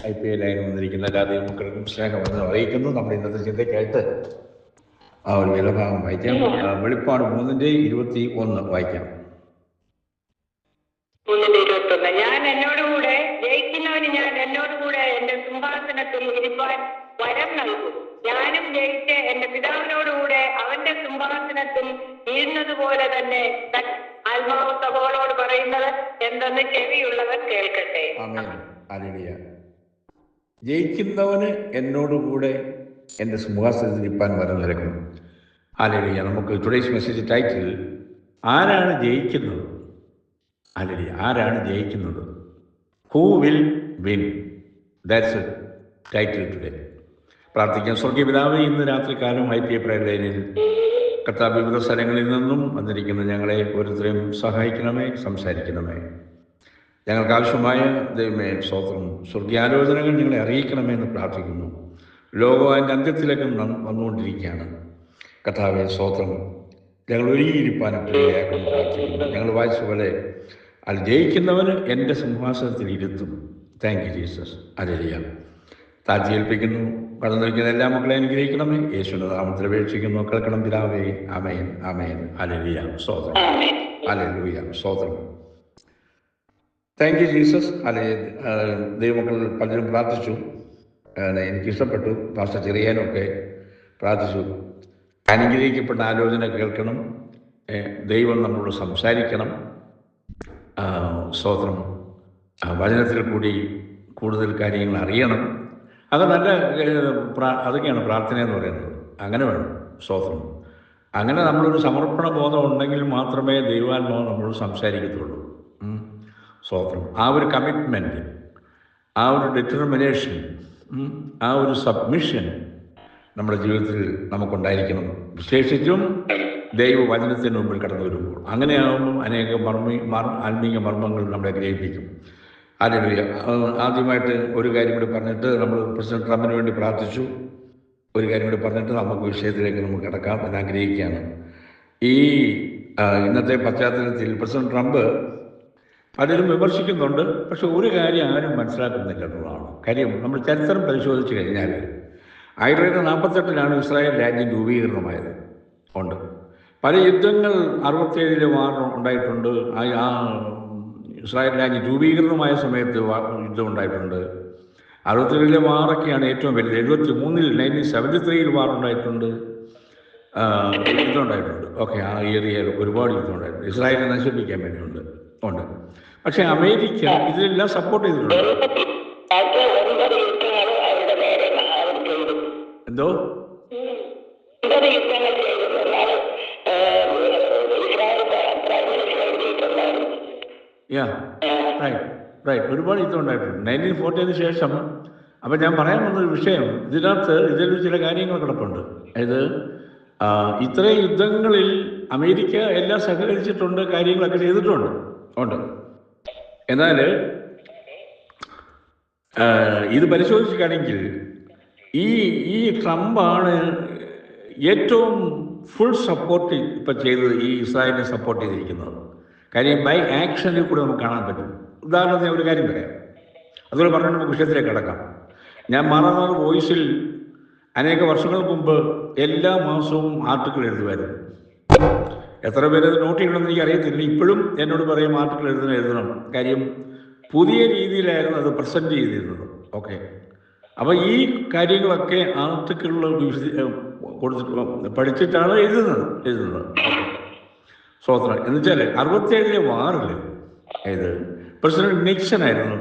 IPL വന്നിരിക്കുന്ന എല്ലാ ദൈവമക്കൾക്കും സ്നേഹമെന്ന് അറിയിക്കുന്നു. നമ്മുടെ ഇന്നത്തെ ചിന്തയ്ക്കായിട്ട് ആ ഒരു വേദഭാഗം വായിക്കാം. വെളിപ്പാട് 3:21 വായിക്കാം. 3:21 ഞാൻ എന്നോടുകൂടെ ജയിക്കുന്നവന് ഞാൻ എന്നോടുകൂടെ എന്റെ സിംഹാസനത്തിൽ ഇരിപ്പാൻ വരം നൽകും. ഞാനും ജയിച്ച് എന്റെ പിതാവിനോടുകൂടെ അവന്റെ സിംഹാസനത്തിൽ ഇരുന്നതുപോലെ തന്നെ ആത്മാവ് സഭകളോട് പറയുന്നത് എന്തെന്ന് ചെവിയുള്ളവർ കേൾക്കട്ടെ. ജയിക്കുന്നവന് എന്നോടുകൂടെ എൻ്റെ സിംഹാസനത്തിൽ ഇരിപ്പാൻ വരം നൽകും. ഹല്ലേലൂയ. നമുക്ക് ടുഡേയ്സ് മെസ്സേജ് ടൈറ്റിൽ ആരാണ് ജയിക്കുന്നത്? ഹല്ലേലൂയ. ആരാണ് ജയിക്കുന്നത്? Who will win? That's A title today. പ്രാർത്ഥിക്കാം. സ്വർഗീയ പിതാവേ, ഇന്ന് രാത്രികാലം IPA പ്രയർ ലൈനിൽ കർത്താവ് വിവിധ സ്ഥലങ്ങളിൽ നിന്നും വന്നിരിക്കുന്ന ഞങ്ങളെ ഓരോരുത്തരെയും സഹായിക്കണമേ, സംസാരിക്കണമേ. ഞങ്ങൾക്ക് ആവശ്യമായ ദൈവമേ സ്തോത്രം, സ്വർഗീയാലോചനകൾ ഞങ്ങളെ അറിയിക്കണമേ എന്ന് പ്രാർത്ഥിക്കുന്നു. ലോകം അതിൻ്റെ അന്ത്യത്തിലേക്ക് വന്നുകൊണ്ടിരിക്കുകയാണ്. കർത്താവേ സ്തോത്രം, ഞങ്ങൾ ഒരുങ്ങിയിരിപ്പാനായിട്ട് പ്രാർത്ഥിക്കുന്നു. ഞങ്ങൾ വായിച്ച പോലെ അത് ജയിക്കുന്നവന് എൻ്റെ സിംഹാസനത്തിൽ ഇരുത്തും. Thank you Jesus. ഹല്ലേലൂയ. താഴ്ത്തി ഏൽപ്പിക്കുന്നു. കടന്നു വയ്ക്കുന്ന എല്ലാ മക്കളെ അനുഗ്രഹിക്കണമേ. യേശുവിന്റെ നാമത്തിൽ അപേക്ഷിക്കുന്നു. കേൾക്കണം പിതാവേ. ആമേൻ, ആമേൻ. ഹല്ലേലൂയ. സ്തോത്രം. ഹല്ലേലൂയ. സ്തോത്രം. Thank you Jesus. ദൈവമക്കൾ പലരും പ്രാർത്ഥിച്ചു. എനിക്കിഷ്ടപ്പെട്ടു. പാസ്റ്റർ ചെറിയാനൊക്കെ പ്രാർത്ഥിച്ചു. അനുഗ്രഹിക്കപ്പെട്ട ആലോചന കേൾക്കണം, ദൈവം നമ്മളോട് സംസാരിക്കണം, സ്തോത്രം, വചനത്തിൽ കൂടി കൂടുതൽ കാര്യങ്ങൾ അറിയണം. അത് നല്ല അതൊക്കെയാണ് പ്രാർത്ഥന എന്ന് പറയുന്നത്. അങ്ങനെ വേണം. സ്തോത്രം. അങ്ങനെ നമ്മളൊരു സമർപ്പണ ബോധം ഉണ്ടെങ്കിൽ മാത്രമേ ദൈവാത്മാവ് നമ്മളോട് സംസാരിക്കത്തുള്ളൂ. സ്തോത്രം. ആ ഒരു കമ്മിറ്റ്മെൻറ്റ്, ആ ഒരു ഡിറ്റർമിനേഷൻ, ആ ഒരു സബ്മിഷൻ നമ്മുടെ ജീവിതത്തിൽ നമുക്കുണ്ടായിരിക്കണം. വിശേഷിച്ചും ദൈവവചനത്തിന് മുമ്പിൽ കടന്നു വരുമ്പോൾ. അങ്ങനെയാകുമ്പോൾ അനേക ആത്മീയ മർമ്മങ്ങൾ നമ്മളെ ഗ്രഹിപ്പിക്കും. ഹല്ലേലൂയ. ആദ്യമായിട്ട് ഒരു കാര്യം കൂടി പറഞ്ഞിട്ട് നമ്മൾ പ്രസിഡന്റ് ട്രംപിന് വേണ്ടി പ്രാർത്ഥിച്ചു. ഒരു കാര്യം കൂടി പറഞ്ഞിട്ട് നമുക്ക് വിഷയത്തിലേക്ക് നമുക്ക് കിടക്കാം എന്ന് ആഗ്രഹിക്കുകയാണ്. ഈ ഇന്നത്തെ പശ്ചാത്തലത്തിൽ പ്രസിഡന്റ് ട്രംപ് പലരും വിമർശിക്കുന്നുണ്ട്. പക്ഷെ ഒരു കാര്യം ആരും മനസ്സിലാക്കുന്നില്ല എന്നുള്ളതാണ് കാര്യം. നമ്മൾ ചരിത്രം പരിശോധിച്ച് കഴിഞ്ഞാൽ 1948 ഇസ്രായേൽ രാജ്യം രൂപീകരണമായത്. ഉണ്ട്. പല യുദ്ധങ്ങൾ 67 വാർ ഉണ്ടായിട്ടുണ്ട്. ആ ഇസ്രായേൽ രാജ്യം രൂപീകരണമായ സമയത്ത് യുദ്ധം ഉണ്ടായിട്ടുണ്ട്. 67 വാറൊക്കെയാണ് ഏറ്റവും വലുത്. 1973 വാർ ഉണ്ടായിട്ടുണ്ട്, യുദ്ധം ഉണ്ടായിട്ടുണ്ട്. ഓക്കെ, ആ ഏരിയയിൽ ഒരുപാട് യുദ്ധം ഉണ്ടായിട്ടുണ്ട്. ഇസ്രായേലിനെ നശിപ്പിക്കാൻ വേണ്ടിയുണ്ട്. ഉണ്ട്. പക്ഷെ അമേരിക്ക ഇതിലെല്ലാം സപ്പോർട്ട് ചെയ്തിട്ടുണ്ട്. എന്തോ ഒരുപാട് യുദ്ധം ഉണ്ടായിട്ടുണ്ട് 1940 ശേഷം. അപ്പം ഞാൻ പറയാൻ വന്നൊരു വിഷയം, ഇതിൽ ചില കാര്യങ്ങൾ കിടപ്പുണ്ട്. അതായത് ഇത്രയും യുദ്ധങ്ങളിൽ അമേരിക്ക എല്ലാം സഹകരിച്ചിട്ടുണ്ട്, കാര്യങ്ങളൊക്കെ ചെയ്തിട്ടുണ്ട്. ഉണ്ട്. എന്നാൽ ഇത് പരിശോധിക്കുകയാണെങ്കിൽ ഈ ട്രംപാണ് ഏറ്റവും ഫുൾ സപ്പോർട്ട് ഇപ്പം ചെയ്തത്, ഈ ഇസ്രായേലിനെ സപ്പോർട്ട് ചെയ്തിരിക്കുന്നത്. കാര്യം ബൈ ആക്ഷനിൽ കൂടെ നമുക്ക് കാണാൻ പറ്റും. ഉദാഹരണത്തിന് ഒരു കാര്യം പറയാം, അതുപോലെ പറഞ്ഞിട്ട് നമുക്ക് വിഷയത്തിലേക്ക് കിടക്കാം. ഞാൻ മാറാനാട് വോയിസിൽ അനേക വർഷങ്ങൾക്ക് മുമ്പ് എല്ലാ മാസവും ആർട്ടിക്കിൾ എഴുതുമായിരുന്നു. എത്ര പേര് അത് നോട്ട് ചെയ്യണമെന്ന് എനിക്ക് അറിയത്തില്ല. ഇപ്പോഴും എന്നോട് പറയും ആർട്ടിക്കിൾ എഴുതണം. കാര്യം പുതിയ രീതിയിലായിരുന്നു അത് പ്രസൻറ്റ് ചെയ്തിരുന്നത്. ഓക്കെ, അപ്പോൾ ഈ കാര്യങ്ങളൊക്കെ ആർട്ടിക്കിളിൽ കൊടുത്തിട്ട് പഠിച്ചിട്ടാണ് എഴുതുന്നത്. സ്തോത്രം. എന്നുവെച്ചാൽ 67 വാറിൽ പ്രസിഡന്റ് നിക്സൺ ആയിരുന്നു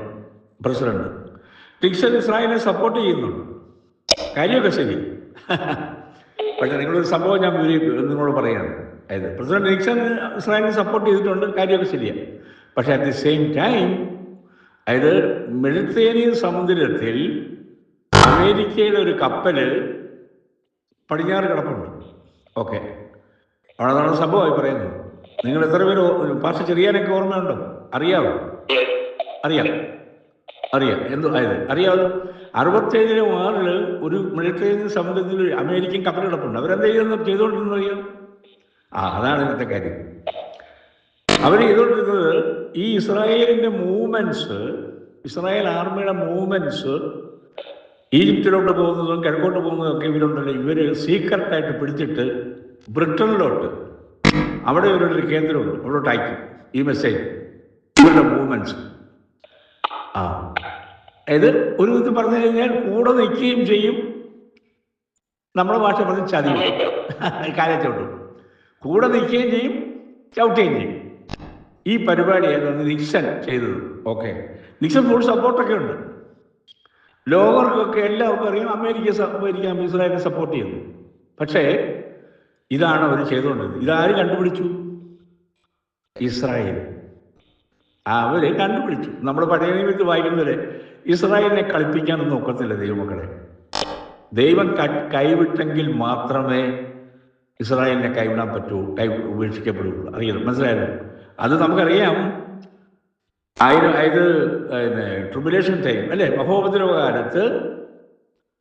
പ്രസിഡന്റ്. നിക്സൺ ഇസ്രായേലിനെ സപ്പോർട്ട് ചെയ്യുന്നുണ്ട്, കാര്യമൊക്കെ ശരി. പക്ഷെ നിങ്ങളൊരു സംഭവം ഞാൻ നിങ്ങളോട് പറയുകയാണ്. അതായത് പ്രസിഡന്റ് നിക്സൺ ഇസ്രായേലിനെ സപ്പോർട്ട് ചെയ്തിട്ടുണ്ട്, കാര്യമൊക്കെ ശരിയാണ്. പക്ഷെ അറ്റ് ദി സെയിം ടൈം അതായത് മെഡിറ്ററേനിയൻ സമുദ്രത്തിൽ അമേരിക്കയുടെ ഒരു കപ്പല് പടിഞ്ഞാറ് കിടപ്പുണ്ട്. ഓക്കെ, അതാണ് സംഭവമായി പറയുന്നത്. നിങ്ങൾ എത്ര പേര് പാസ്റ്റർ ചെറിയാനൊക്കെ ഓർമ്മയുണ്ടോ? അറിയാമോ? അറിയാം. അറിയാമല്ലോ. 67 വാറിൽ ഒരു മെഡിറ്ററേനിയൻ സമുദ്രത്തിൽ അമേരിക്കൻ കപ്പൽ കിടപ്പുണ്ട്. അവരെന്താ ചെയ്തുകൊണ്ടിരുന്നത് അറിയാം? അതാണ് ഇന്നത്തെ കാര്യം. അവർ ചെയ്തുകൊണ്ടിരുന്നത് ഈ ഇസ്രായേലിന്റെ മൂവ്മെന്റ്സ് ഇസ്രായേൽ ആർമിയുടെ മൂവ്മെൻറ്റ്സ് ഈജിപ്തിലോട്ട് പോകുന്നതും കിഴക്കോട്ട് പോകുന്നതും ഒക്കെ ഇവരുണ്ടല്ലോ, ഇവർ സീക്രട്ടായിട്ട് പിടിച്ചിട്ട് ബ്രിട്ടനിലോട്ട് അവിടെ ഇവരുടെ കേന്ദ്രമുണ്ട്, അവിടോട്ട് അയക്കും ഈ മെസ്സേജ്, ഇവരുടെ മൂവ്മെൻറ്റ്സ്. ആ ഇത് ഒരു വിധത്തിൽ പറഞ്ഞു കഴിഞ്ഞാൽ കൂടെ നിൽക്കുകയും ചെയ്യും, നമ്മുടെ ഭാഷ പറഞ്ഞ് ചതിയും, കാലച്ചോട്ടും കൂടെ നിൽക്കുകയും ചെയ്യും, ചവിട്ടുകയും ചെയ്യും. ഈ പരിപാടിയായിരുന്നു നിക്സൺ ചെയ്തത്. ഓക്കെ, നിക്സൺ ഫുൾ സപ്പോർട്ടൊക്കെ ഉണ്ട്, ലോകർക്കൊക്കെ എല്ലാവർക്കും അറിയാം അമേരിക്ക ഇസ്രായേലിനെ സപ്പോർട്ട് ചെയ്യുന്നു. പക്ഷേ ഇതാണ് അവർ ചെയ്തുകൊണ്ടത്. ഇതാര് കണ്ടുപിടിച്ചു? ഇസ്രായേൽ. അവർ കണ്ടുപിടിച്ചു. നമ്മൾ പഴയ നിയമത്തിൽ വായിക്കുന്നവരെ ഇസ്രായേലിനെ കളിപ്പിക്കാനൊന്നും ഒക്കത്തില്ല ദൈവമക്കളെ. ദൈവം കൈവിട്ടെങ്കിൽ മാത്രമേ ഇസ്രായേലിനെ കൈവിടാൻ പറ്റൂ, ഉപേക്ഷിക്കപ്പെടുകയുള്ളൂ. അറിയാം, മനസ്സിലായല്ലോ? അത് നമുക്കറിയാം. ഇത് ട്രിബുലേഷൻ ടൈം അല്ലേ, മഹോപദ്രവ കാലത്ത്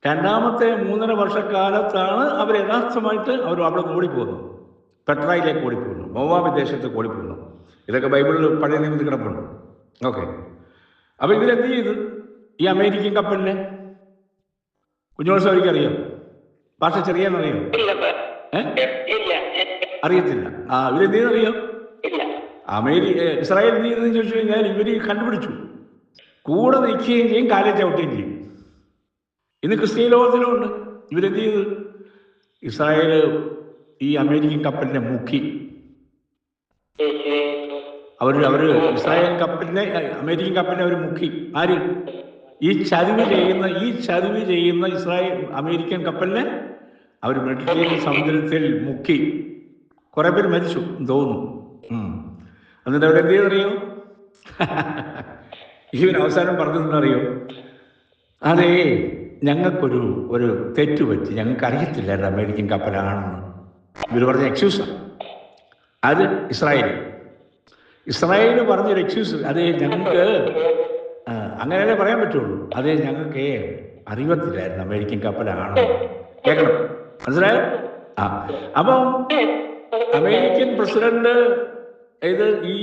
രണ്ടാമത്തെ 3.5 വർഷക്കാലത്താണ് അവർ യഥാർത്ഥമായിട്ട് അവർ അവിടെ നിന്ന് ഓടിപ്പോകുന്നത്, പെട്രായിലേക്ക് ഓടിപ്പോകുന്നു, മോവാബ് ദേശത്തേക്ക് ഓടിപ്പോകുന്നു. ഇതൊക്കെ ബൈബിളിൽ പഴയ നിയമത്തിൽ കിടപ്പുണ്ട്. ഓക്കെ, അപ്പോൾ ഇവരെന്ത് ചെയ്തു? ഈ അമേരിക്കൻ കപ്പലിനെ കുഞ്ഞോത്സവർക്ക് അറിയാം, ഭാഷ ചെറിയാന്നറിയാം? അറിയത്തില്ല. ഇവരെന്ത് ചെയ്തറിയാം? ഇസ്രായേൽ എന്ത് ചെയ്തെന്ന് ചോദിച്ചു കഴിഞ്ഞാൽ ഇവർ കണ്ടുപിടിച്ചു, കൂടെ നിൽക്കുകയും ചെയ്യും, കാലം ചവിട്ടുകയും ചെയ്യും. ഇന്ന് ക്രിസ്തീയ ലോകത്തിലുണ്ട്. ഇവരെന്ത് ചെയ്ത്? ഇസ്രായേൽ ഈ അമേരിക്കൻ കപ്പലിനെ മുക്കി. അവർ ഇസ്രായേൽ കപ്പലിനെ, അമേരിക്കൻ കപ്പലിനെ അവർ മുക്കി. ആര്? ഈ ചതിവ് ചെയ്യുന്ന ഇസ്രായേൽ അമേരിക്കൻ കപ്പലിനെ അവർ മെഡിറ്ററേനിയൻ സമുദ്രത്തിൽ മുക്കി. കുറെ പേര് മരിച്ചു തോന്നുന്നു. എന്നിട്ട് അവരെന്ത് ചെയ്തറിയോ? ഇവൻ അവസാനം പറഞ്ഞതെന്നറിയോ? അതേ, ഞങ്ങൾക്കൊരു തെറ്റ് പറ്റി, ഞങ്ങൾക്ക് അറിയത്തില്ലായിരുന്നു അമേരിക്കൻ കപ്പലാണെന്ന്. ഇവർ പറഞ്ഞ എക്സ്ക്യൂസാണ് അത്. ഇസ്രായേൽ പറഞ്ഞൊരു എക്സ്ക്യൂസ്. അതേ, ഞങ്ങൾക്ക് അങ്ങനെയല്ലേ പറയാൻ പറ്റുള്ളൂ. അതേ, ഞങ്ങൾക്ക് അറിയത്തില്ലായിരുന്നു അമേരിക്കൻ കപ്പലാണെന്ന്. കേൾക്കണം, മനസ്സിലായോ? അപ്പം അമേരിക്കൻ പ്രസിഡന്റ് ഇത് ഈ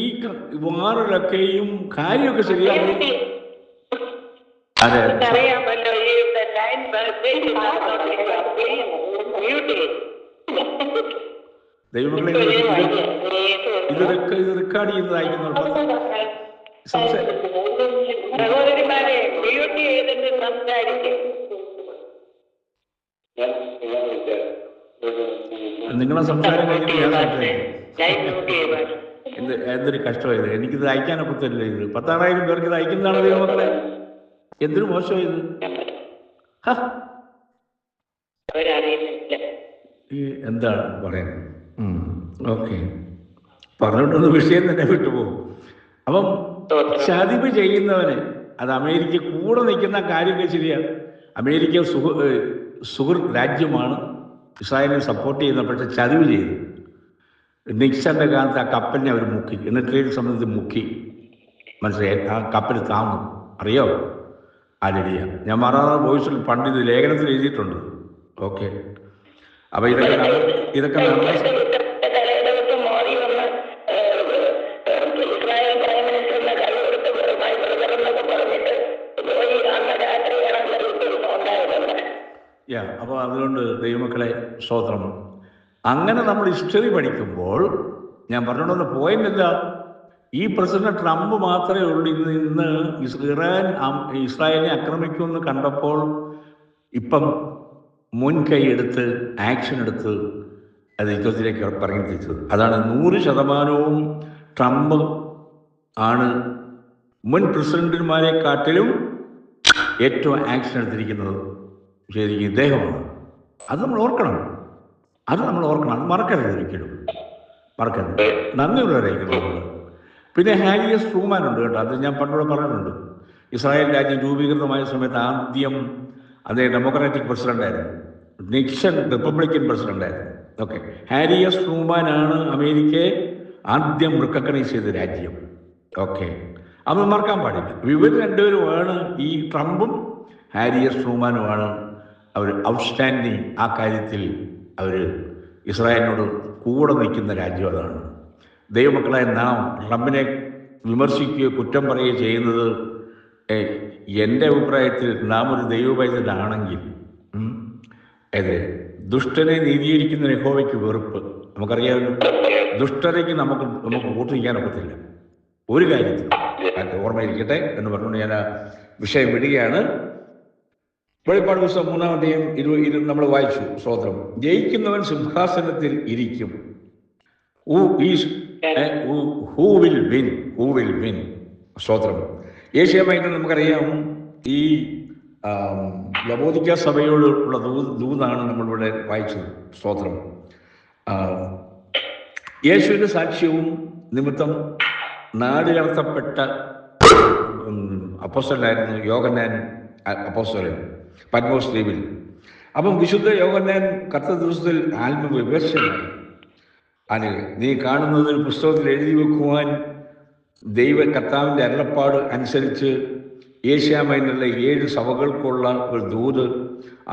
വാറിലൊക്കെയും കാര്യമൊക്കെ ശരിയാണ്. അതെ, ദൈവങ്ങളെ ഇത് റെക്കോർഡ് ചെയ്യുന്നതായിരിക്കുന്നു. നിങ്ങളെ സംസാരം കഴിഞ്ഞിട്ട് ഞാൻ സംസാരിക്കും. എന്തൊരു കഷ്ടമായത്. എനിക്കിത് അയക്കാനൊക്കത്തില്ല. ഇത് 16,000 പേർക്ക് ഇത് അയക്കുന്നതാണ് ദൈവമക്കളെ. എന്തൊരു മോശമായത്. എന്താണ് പറയുന്നത്? ഓക്കെ, പറഞ്ഞിട്ടൊന്ന് വിഷയം തന്നെ വിട്ടുപോകും. അപ്പം ചതിവ് ചെയ്യുന്നവന്, അത് അമേരിക്ക കൂടെ നിൽക്കുന്ന കാര്യമൊക്കെ ശരിയാണ്. അമേരിക്ക സുഹൃത്ത് രാജ്യമാണ്, ഇസ്രായേലിനെ സപ്പോർട്ട് ചെയ്യുന്ന. പക്ഷെ ചതിവ് ചെയ്തു. നിക്സന്റെ കാലത്ത് ആ കപ്പലിനെ അവർ മുക്കി, എന്നിട്ട് സംബന്ധിച്ച് മുക്കി. മനസ്സിലായി? ആ കപ്പൽ താന്നു. അറിയോ? ആലടിയ. ഞാൻ മാറാതെ വോയിസിൽ പണ്ട് ഇത് ലേഖനത്തിൽ എഴുതിയിട്ടുണ്ട്. ഓക്കെ, അപ്പൊ ഇതൊക്കെ നടന്ന അപ്പോൾ അതുകൊണ്ട് ദൈവമക്കളെ സ്തോത്രം. അങ്ങനെ നമ്മൾ ഹിസ്റ്ററി പഠിക്കുമ്പോൾ ഞാൻ പറഞ്ഞോണ്ട് പോയിന്റ് എന്താ, ഈ പ്രസിഡന്റ് ട്രംപ് മാത്രമേ ഉള്ളൂ ഇന്ന് ഇറാൻ ഇസ്രായേലിനെ ആക്രമിക്കുമെന്ന് കണ്ടപ്പോൾ ഇപ്പം മുൻകൈ എടുത്ത് ആക്ഷൻ എടുത്ത് അത് യുദ്ധത്തിലേക്ക് പറഞ്ഞെത്തിച്ചത്. അതാണ് 100% ട്രംപ് ആണ് മുൻ പ്രസിഡന്റുമാരെക്കാട്ടിലും ഏറ്റവും ആക്ഷൻ എടുത്തിരിക്കുന്നത്. ശരിക്കും ഇദ്ദേഹമാണ്. അത് നമ്മൾ ഓർക്കണം, അത് മറക്കരുത്, ഒരിക്കലും മറക്കരുത്. നന്ദിയുള്ളവരായിരിക്കണം നമ്മൾ. പിന്നെ ഹാരി എസ് ട്രൂമാൻ ഉണ്ട് കേട്ടോ, അത് ഞാൻ പണ്ടൂടെ പറഞ്ഞിട്ടുണ്ട്. ഇസ്രായേൽ രാജ്യം രൂപീകൃതമായ സമയത്ത് ആദ്യം അദ്ദേഹം ഡെമോക്രാറ്റിക് പ്രസിഡന്റായിരുന്നു, നിക്സൺ റിപ്പബ്ലിക്കൻ പ്രസിഡന്റായിരുന്നു. ഓക്കെ, ഹാരി എസ് ട്രൂമാനാണ് അമേരിക്കയെ ആദ്യം റിക്കഗ്നൈസ് ചെയ്ത രാജ്യം. ഓക്കെ, അത് മറക്കാൻ പാടില്ല. ഇവർ രണ്ടുപേരുമാണ്, ഈ ട്രംപും ഹാരി എസ് ട്രൂമാനുമാണ് അവർ ഔട്ട്സ്റ്റാൻഡിങ്. ആ കാര്യത്തിൽ അവർ ഇസ്രായേലിനോട് കൂടെ നിൽക്കുന്ന രാജ്യം അതാണ്. ദൈവമക്കളെ, നാം ട്രംപിനെ വിമർശിക്കുകയോ കുറ്റം പറയുകയോ ചെയ്യുന്നത് എൻ്റെ അഭിപ്രായത്തിൽ നാം ഒരു ദൈവപൈതലാണെങ്കിൽ അതെ, ദുഷ്ടനെ നീതീകരിക്കുന്ന യഹോവയ്ക്ക് വെറുപ്പ്. നമുക്കറിയാമല്ലോ, ദുഷ്ടതയ്ക്ക് നമുക്ക് വോട്ട് ചെയ്യാൻ ഒക്കത്തില്ല ഒരു കാര്യത്തിൽ. ഓർമ്മയിരിക്കട്ടെ എന്ന് പറഞ്ഞുകൊണ്ട് ഞാൻ ആ വിഷയം വിടുകയാണ്. വെളിപ്പാട് പുസ്തകം 3-ാം അധ്യായം നമ്മൾ വായിച്ചു. സ്തോത്രം. ജയിക്കുന്നവൻ സിംഹാസനത്തിൽ ഇരിക്കും. Who will win. സ്തോത്രം. ഏഷ്യാമൈറ്റിൽ നമുക്കറിയാം, ഈ ലവോദിക്ക സഭയോടുള്ള ദൂതാണ് നമ്മളിവിടെ വായിച്ചത്. സ്തോത്രം. യേശുവിൻ്റെ സാക്ഷ്യവും നിമിത്തം നാട് കടത്തപ്പെട്ട അപ്പോസ്തലനായിരുന്നു യോഹന്നാൻ അപ്പോസ്തലൻ പത്മോസ് ദ്വീപിൽ. അപ്പം വിശുദ്ധ യോഹന്നാൻ കർത്ത ദിവസത്തിൽ ആത്മവിവശനായി. അത് നീ കാണുന്നതിൽ പുസ്തകത്തിൽ എഴുതി വെക്കുവാൻ കർത്താവിൻ്റെ അരുളപ്പാട് അനുസരിച്ച് ഏഷ്യാമൈനുള്ള 7 സഭകൾക്കുള്ള ഒരു ദൂത്,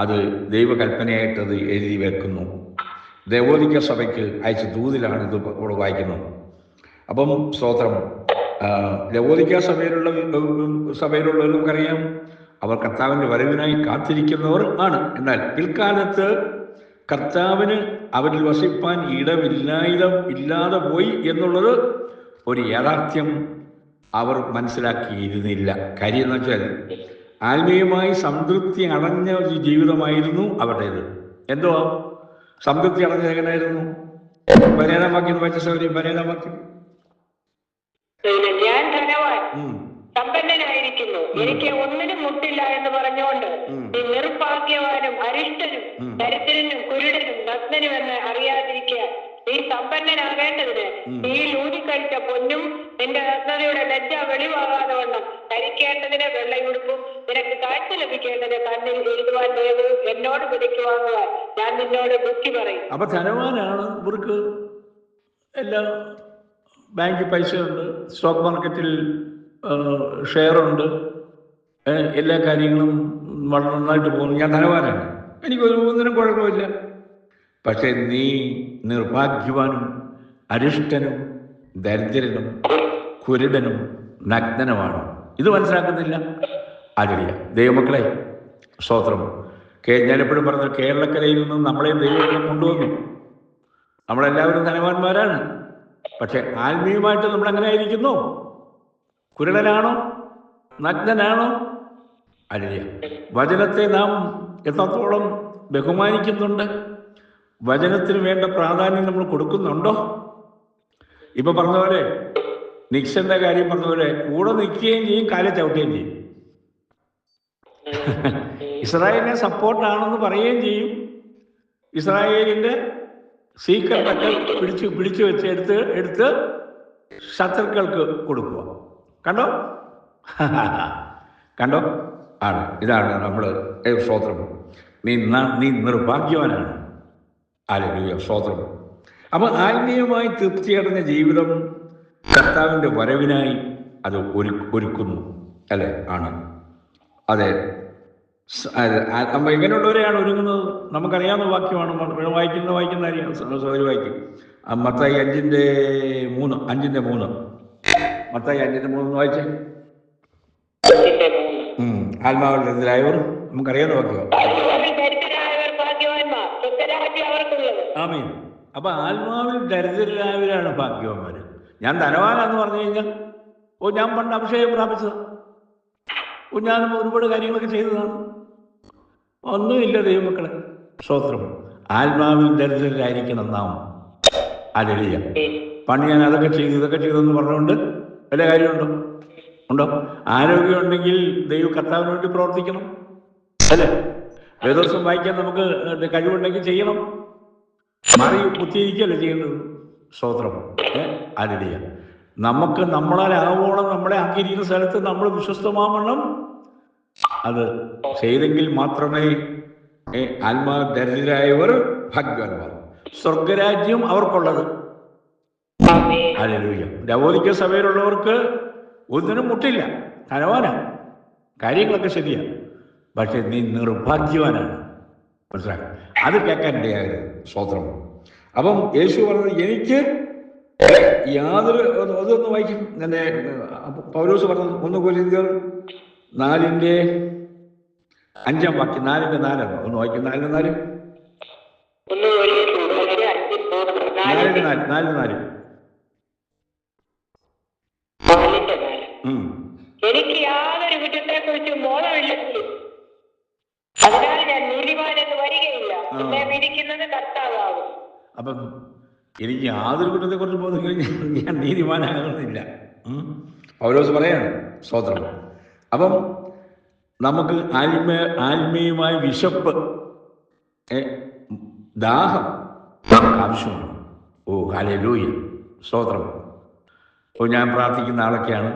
അത് ദൈവകൽപ്പനയായിട്ടത് എഴുതി വെക്കുന്നു. ലവോദിക്ക സഭയ്ക്ക് അയച്ച ദൂതിലാണ് ഇത് ഇവിടെ വായിക്കുന്നത്. അപ്പം സ്തോത്രം. ലവോദിക്ക സഭയിലുള്ളവർ നമുക്കറിയാം, അവർ കർത്താവിൻ്റെ വരവിനായി കാത്തിരിക്കുന്നവർ ആണ്. എന്നാൽ പിൽക്കാലത്ത് കർത്താവിന് അവരിൽ വസിപ്പാൻ ഇല്ലാതെ പോയി എന്നുള്ളത് ഒരു യാഥാർത്ഥ്യം അവർ മനസ്സിലാക്കിയിരുന്നില്ല. കാര്യം എന്ന് വെച്ചാൽ ആത്മീയമായി സംതൃപ്തി അടഞ്ഞ ഒരു ജീവിതമായിരുന്നു അവരുടേത്. എന്തോ സംതൃപ്തി അടഞ്ഞ എങ്ങനെയായിരുന്നു? 17-ാം വാക്യം വായിച്ച സൗകര്യം. 17-ാം വാക്യം. ഞാൻ ധനവാൻ സമ്പന്നനായിരിക്കുന്നു, എനിക്ക് ഒന്നിനും മുട്ടില്ല എന്ന് പറഞ്ഞുകൊണ്ട് നീ നിർഭാഗ്യവാനും അരിഷ്ടനും ദരിദ്രനും കുരുടനും നഗ്നനും എന്ന് അറിയാതിരിക്കുക. നീ സമ്പന്നനാകേണ്ടതിന് നീ ഊതിക്കഴിച്ച പൊന്നും നിന്റെ നഗ്നതയുടെ ലജ്ജ വെളിവാകാതെ വണ്ണം ധരിക്കേണ്ടതിന് വെള്ളയുടുപ്പും നിനക്ക് കാഴ്ച ലഭിക്കേണ്ടത് കണ്ണിൽ എഴുതുവാൻ വേദവും എന്നോട് വിലയ്ക്ക് വാങ്ങുവാൻ ഞാൻ നിന്നോട് ബുദ്ധി പറയും. അപ്പൊ ധനവാനാണ്. ഇവർക്ക് എല്ലാം ബാങ്കിൽ പൈസയുണ്ട്, സ്റ്റോക്ക് മാർക്കറ്റിൽ ഷെയറുണ്ട്, എല്ലാ കാര്യങ്ങളും വളരെ നന്നായിട്ട് പോകുന്നു. ഞാൻ ധനവാനാണ്, ഒന്നിനും കുഴപ്പമില്ല. പക്ഷെ നീ നിർഭാഗ്യവാനും അരിഷ്ടനും ദരിദ്രനും കുരുടനും നഗ്നനുമാണ്. ഇത് മനസ്സിലാക്കുന്നില്ല. അറിയില്ല. ദൈവമക്കളെ, സ്തോത്രം. ഞാനെപ്പോഴും പറഞ്ഞു, കേരളക്കരയിൽ നിന്നും നമ്മളെ ദൈവങ്ങളെ കൊണ്ടുവന്നു. നമ്മളെല്ലാവരും ധനവാന്മാരാണ്. പക്ഷെ ആത്മീയമായിട്ട് നമ്മൾ എങ്ങനെ ആയിരിക്കുന്നു? കുരുടനാണോ? നഗ്നനാണോ? അറിയില്ല. വചനത്തെ നാം എത്രത്തോളം ബഹുമാനിക്കുന്നുണ്ട്? വചനത്തിന് വേണ്ട പ്രാധാന്യം നമ്മൾ കൊടുക്കുന്നുണ്ടോ? ഇപ്പൊ പറഞ്ഞ പോലെ, നിക്സന്റെ കാര്യം പറഞ്ഞ പോലെ, കൂടെ നിൽക്കുകയും ചെയ്യും, കാലെ ചവിട്ടുകയും ചെയ്യും. ഇസ്രായേലിനെ സപ്പോർട്ടാണെന്ന് പറയുകയും ചെയ്യും. ഇസ്രായേലിന്റെ സീക്രട്ടൊക്കെ പിടിച്ചു വെച്ച് എടുത്ത് ശത്രുക്കൾക്ക് കൊടുക്കുക. കണ്ടോ ആണ്. ഇതാണ് നമ്മൾ സ്തോത്രം. നീ നിർഭാഗ്യവാനാണ്. ഹല്ലേലൂയ, സ്തോത്രം. അപ്പൊ ആത്മീയമായി തൃപ്തിയടഞ്ഞ ജീവിതം കർത്താവിൻ്റെ വരവിനായി അത് ഒരുക്കുന്നു, അല്ലെ? ആണ്. അതെ. നമ്മൾ എങ്ങനെയുള്ളവരെയാണ് ഒരുങ്ങുന്നത്? നമുക്കറിയാവുന്ന വാക്യമാണ്. വായിക്കുന്ന അറിയാം. സഹോദരി വായിക്കും. മത്തായി 5:3. മത്തായി 5:3 വായിച്ചേ. ആത്മാവിൽ എതിരായവർ, നമുക്കറിയാവുന്ന വാക്യം. ആമേൻ. അപ്പൊ ആത്മാവിൽ ദരിദ്രരായവരാണ് ഭാഗ്യവാന്മാർ. ഞാൻ ധനവാനാന്ന് പറഞ്ഞു കഴിഞ്ഞാൽ, ഞാൻ പണ്ട് അഭിഷേകം പ്രാപിച്ചതാണ്, ഞാൻ ഒരുപാട് കാര്യങ്ങളൊക്കെ ചെയ്തതാണ്. ഒന്നുമില്ല ദൈവമക്കളെ, സ്തോത്രം. ആത്മാവിൽ ദരിദ്രരായിരിക്കണം നാം. ഹല്ലേലൂയ. പണ്ട് ഞാൻ അതൊക്കെ ഇതൊക്കെ ചെയ്തെന്ന് പറഞ്ഞുകൊണ്ട് വല്ല കാര്യമുണ്ടോ? ആരോഗ്യം ഉണ്ടെങ്കിൽ കർത്താവിന് വേണ്ടി പ്രവർത്തിക്കണം, അല്ലേ? വേദോത്സവം വായിക്കാൻ നമുക്ക് കഴിവുണ്ടെങ്കിൽ ചെയ്യണം. മാറി കുത്തിയിരിക്കുകയല്ലേ ചെയ്യേണ്ടത്. സ്തോത്രം. ഹല്ലേലൂയ. നമുക്ക് നമ്മളാലാവോളം നമ്മളെ ആക്കിയിരിക്കുന്ന സ്ഥലത്ത് നമ്മൾ വിശ്വസ്തമാവണം. അത് ചെയ്തെങ്കിൽ മാത്രമേ ആത്മാദരിദ്രരായവർ ഭാഗ്യവാന്മാർ, സ്വർഗരാജ്യം അവർക്കുള്ളത്. ഹല്ലേലൂയ. ലവോദിക്ക സഭയിലുള്ളവർക്ക് ഒന്നിനും മുട്ടില്ല, ധനവാനാണ്, കാര്യങ്ങളൊക്കെ ശരിയാണ്. പക്ഷെ നീ നിർഭാഗ്യവാനാണ്. മനസ്സിലാക്കാം. അത് കേൾക്കാൻ ഇടയാകരുത്. സ്തോത്രം. അപ്പം യേശു പറഞ്ഞത്, എനിക്ക് യാതൊരു, അതൊന്ന് വായിക്കും. പൗലോസ് പറഞ്ഞത് 1 കൊരിന്ത്യർ 4-ന്റെ 5-ാം വാക്യം, 4-ന്റെ 4 ഒന്ന് വായിക്കും. 4-ന്റെ 4, 4-ന്റെ 4. എനിക്ക് യാതൊരു കുറ്റത്തെ കുറിച്ച് ബോധമില്ലെങ്കിലും അതിനാൽ ഞാൻ നീതിമാനെന്ന് വരികയില്ല, എന്നെ വിധിക്കുന്നത് കർത്താവാകും. അപ്പം എനിക്ക് യാതൊരു കുറ്റത്തെ കുറിച്ച് ബോധം കഴിഞ്ഞാൽ ഞാൻ നീതിമാനാകുന്നില്ല. പൗലോസ് പറയാണ്. സ്തോത്രം. അപ്പം നമുക്ക് ആത്മീയമായ വിശപ്പ്, ദാഹം ആവശ്യമാണ്. ഓ ഹല്ലേലൂയ, സ്തോത്രം. അപ്പോൾ ഞാൻ പ്രാർത്ഥിക്കുന്ന ആളൊക്കെയാണ്,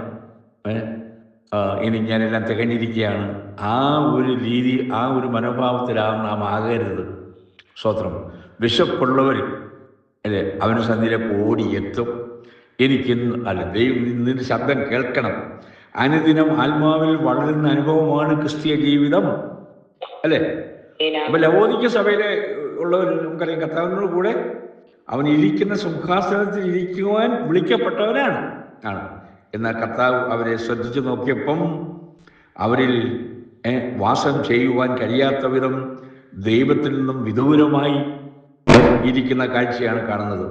ഇനി ഞാനെല്ലാം തികഞ്ഞിരിക്കുകയാണ്. ആ ഒരു രീതി, ആ ഒരു മനോഭാവത്തിലാണ് നാം ആകരുത്. സ്തോത്രം. വിശപ്പുള്ളവർ അല്ലേ അവന് സന്നിധിയിലേക്ക് ഓടിയെത്തും. എനിക്കിന്ന് ദൈവം നിന്റെ ശബ്ദം കേൾക്കണം. അനുദിനം ആത്മാവിൽ വളരുന്ന അനുഭവമാണ് ക്രിസ്തീയ ജീവിതം, അല്ലേ? അപ്പൊ ലവോദിക്ക സഭയിലെ ഉള്ളവർ നമുക്കറിയാം, കർത്താവിനോട് കൂടെ അവൻ ഇരിക്കുന്ന സിംഹാസനത്തിൽ ഇരിക്കുവാൻ വിളിക്കപ്പെട്ടവരാണ്. എന്നാൽ കർത്താവ് അവരെ ശ്രദ്ധിച്ചു നോക്കിയപ്പം അവരിൽ വാസം ചെയ്യുവാൻ കഴിയാത്ത വിധം ദൈവത്തിൽ നിന്നും വിദൂരമായി ഇരിക്കുന്ന കാഴ്ചയാണ് കാണുന്നത്.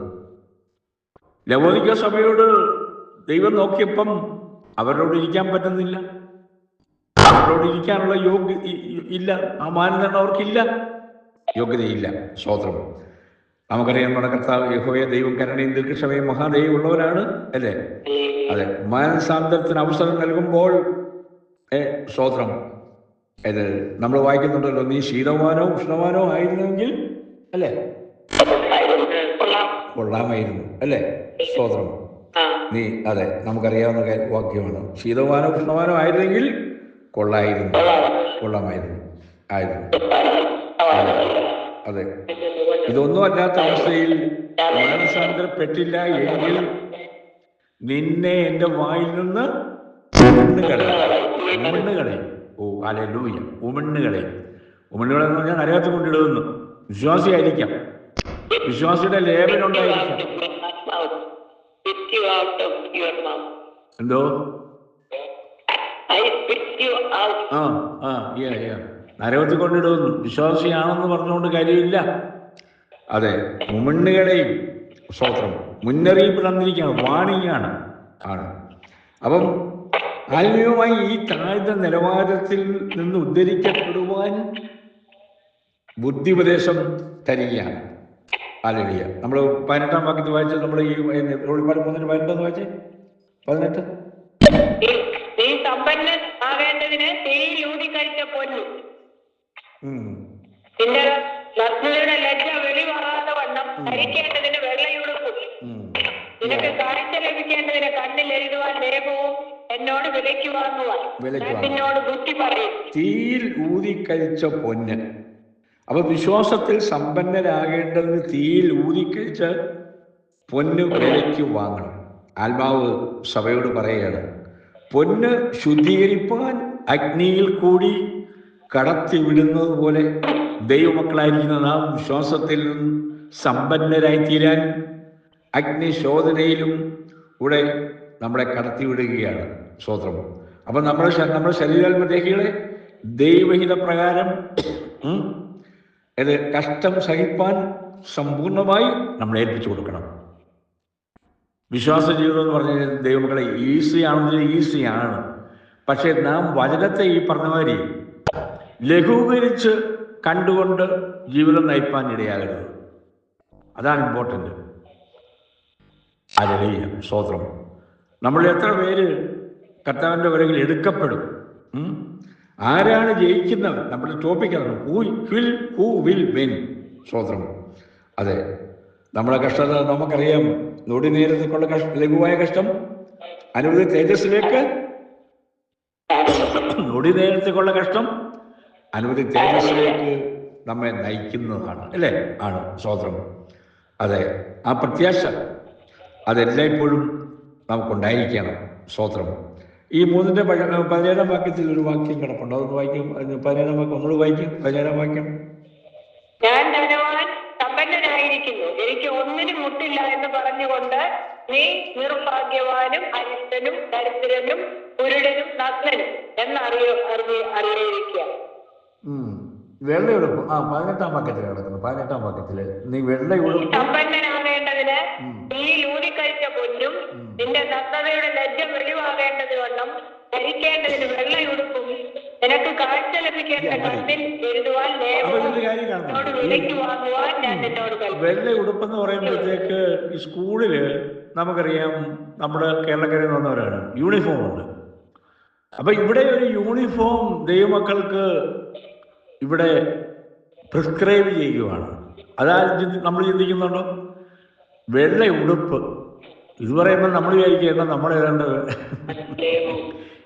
ലവോദിക്ക സഭയോട് ദൈവം നോക്കിയപ്പം അവരോട് ഇരിക്കാൻ പറ്റുന്നില്ല, അവരോട് ഇരിക്കാനുള്ള ഇല്ല, ആ മാനദണ്ഡം അവർക്കില്ല, യോഗ്യതയില്ല. സ്തോത്രം. നമുക്കറിയാം, നമ്മുടെ കർത്താവ് യഹോവ ദൈവം കരുണയും ദീർഘക്ഷമയും മഹാദൈവം ഉള്ളവരാണ്, അല്ലേ? അതെ. മാനസാന്തരത്തിന് അവസരം നൽകുമ്പോൾ സ്തോത്രം, ഇത് നമ്മൾ വായിക്കുന്നുണ്ടല്ലോ, നീ ശീതവാനോ ഉഷ്ണവാനോ ആയിരുന്നെങ്കിൽ, അല്ലേ, കൊള്ളാമായിരുന്നു, അല്ലേ? സ്തോത്രം. നീ, അതെ, നമുക്കറിയാവുന്ന വാക്യമാണ്. ശീതവാനോ ഉഷ്ണവാനോ ആയിരുന്നെങ്കിൽ കൊള്ളാമായിരുന്നു. അതെ. ഇതൊന്നും അല്ലാത്ത അവസ്ഥയിൽ മാനസാന്തരപ്പെട്ടില്ല എങ്കിൽ നിന്നെ എൻ്റെ വായിൽ നിന്ന് ഉമിണ്ണുകളെ. ഓ ഹല്ലേലൂയ. ഉമിണ്ണുകളെ എന്ന് പറഞ്ഞാൽ നരകത്തിൽ കൊണ്ടിടുന്നു. വിശ്വാസിയായിരിക്കാം, വിശ്വാസിയുടെ ലേപനുണ്ടായിരിക്കാം. എന്തോ നരകത്തിൽ കൊണ്ടിടുന്നു. വിശ്വാസിയാണെന്ന് പറഞ്ഞുകൊണ്ട് കാര്യമില്ല. അതെ, ഉമിണ്ണുകളെയും. സ്തോത്രം. മുന്നറിയിപ്പ് തന്നിരിക്കുകയാണ്, വാണിംഗാണ്. അപ്പം ആത്മീയമായി ഈ താഴ്ന്ന നിലവാരത്തിൽ നിന്ന് ഉദ്ധരിക്കപ്പെടുവാൻ ബുദ്ധിപദേശം തരികയാണ്. ഹല്ലേലൂയ. നമ്മൾ 18-ാം വാക്യത്തിൽ വായിച്ചത്, നമ്മൾ ഈ വെളിപ്പാട് 3:18 വായിച്ചേ. 18. നീ സമ്പന്നൻ ആകേണ്ടതിന് തീയിൽ ഊതിക്കഴിച്ച പൊന്നു, നിന്റെ നഗ്നതയുടെ ലജ്ജ വെളിമാറാത്ത വണ്ണം ധരിക്കേണ്ടതിന് വെള്ളയുടുപ്പും, നിനക്ക് കാഴ്ച ലഭിക്കേണ്ടതിന് കണ്ണിൽ എഴുതുവാൻ ലേപവും എന്നോട് വിലയ്ക്ക് വാങ്ങുവാൻ നിന്നോട് ബുദ്ധി പറയും. തീയിൽ ഊതിക്കഴിച്ച പൊന്ന്. അപ്പൊ വിശ്വാസത്തിൽ സമ്പന്നരാകേണ്ടതിന് തീയിൽ ഊതിക്കഴിച്ച പൊന്ന് വിലയ്ക്ക് വാങ്ങണം. ആത്മാവ് സഭയോട് പറയുകയാണ്, പൊന്ന് ശുദ്ധീകരിപ്പാൻ അഗ്നിയിൽ കൂടി കടത്തി വിടുന്നത് പോലെ ദൈവമക്കളായിരിക്കുന്ന നാം വിശ്വാസത്തിൽ സമ്പന്നരായി തീരാൻ അഗ്നിശോധനയിലും കൂടെ നമ്മളെ കടത്തിവിടുകയാണ്. സ്തോത്രം. അപ്പം നമ്മുടെ ശരീരാത്മദേഹികളെ ദൈവഹിത പ്രകാരം കഷ്ടം സഹിപ്പാൻ സമ്പൂർണമായി നമ്മൾ ഏൽപ്പിച്ചു കൊടുക്കണം. വിശ്വാസ ജീവിതം എന്ന് പറഞ്ഞാൽ ദൈവമക്കളെ ഈസിയാണ്. പക്ഷെ നാം വചനത്തെ ഈ പറഞ്ഞ മാതിരി ലഘൂകരിച്ച് കണ്ടുകൊണ്ട് ജീവിതം നയിപ്പാൻ ഇടയാകരുത്. അതാണ് ഇമ്പോർട്ടൻ്റ്. ഹല്ലേലൂയ. സ്തോത്രം. നമ്മൾ എത്ര പേര് കർത്താവിൻ്റെ വരകിൽ എടുക്കപ്പെടും? ആരാണ് ജയിക്കുന്നവർ? നമ്മുടെ ടോപ്പിക്കാണ് ഹൂ വിൽ വിൻ. സ്തോത്രം. അതെ, നമ്മുടെ കഷ്ടത നമുക്കറിയാം. നൊടി നേരത്തേക്കുള്ള ലഘുവായ കഷ്ടം അനവധി തേജസ്സിലേക്ക്, നൊടി നേരത്തേക്കുള്ള കഷ്ടം അനവധി തേജസ്സിലേക്ക് നമ്മെ നയിക്കുന്നതാണ്, അല്ലേ? സ്തോത്രം. അതെ, ആ പ്രത്യാശ അതെല്ലായ്പ്പോഴും നമുക്കുണ്ടായിരിക്കണം. സ്തോത്രം. ഈ 3:17 വാക്യത്തിൽ ഒരു വാക്യം കിടപ്പുണ്ട്, അതൊന്ന് വായിക്കും. 17 വാക്യം ഒന്നുകൂടി വായിക്കും. 17 വാക്യം. ഞാൻ ധനവാൻ സമ്പന്നനായിരിക്കുന്നു, എനിക്ക് ഒന്നിനും മുട്ടില്ല എന്ന് പറഞ്ഞുകൊണ്ട് നീ നിർഭാഗ്യവാനും അരിഷ്ടനും ദരിദ്രനും കുരുടനും നഗ്നനും അറിയിരിക്കുക. വെള്ളയുടുപ്പ് 18-ാം വാക്യത്തിൽ കിടക്കുന്നു. 18-ാം വാക്യത്തില് നീ വെള്ളയുടുപ്പ്. സമ്പന്നനാകേണ്ടതിന് നീ ലൂതിക്കഴിച്ച പൊന്നും നിന്റെ നഗ്നതയുടെ ലജ്ജ വെളിവാകേണ്ടത് വണ്ണം ധരിക്കേണ്ടതിന് വെള്ളയുടുപ്പും നിനക്ക് കാഴ്ച ലഭിക്കേണ്ട കണ്ണിൽ എഴുതുവാൻ വിലയ്ക്ക് വാങ്ങുവാൻ ഞാൻ നിന്നോട് കൽപ്പിച്ചു. വെള്ളയുടുപ്പെന്ന് പറയുമ്പോഴത്തേക്ക് ഈ സ്കൂളില് നമുക്കറിയാം, നമ്മുടെ കേരളക്കരയിൽ വന്നവരാണ്, യൂണിഫോം ഉണ്ട്. അപ്പൊ ഇവിടെ ഒരു യൂണിഫോം ദൈവമക്കൾക്ക് ഇവിടെ പ്രിസ്ക്രൈബ് ചെയ്യുകയാണ്. അതായത് നമ്മൾ ചിന്തിക്കുന്നുണ്ടോ? വെള്ള ഉടുപ്പ് ഇത് പറയുമ്പോൾ നമ്മൾ വിചാരിക്കുക നമ്മൾ ഏതാണ്ട്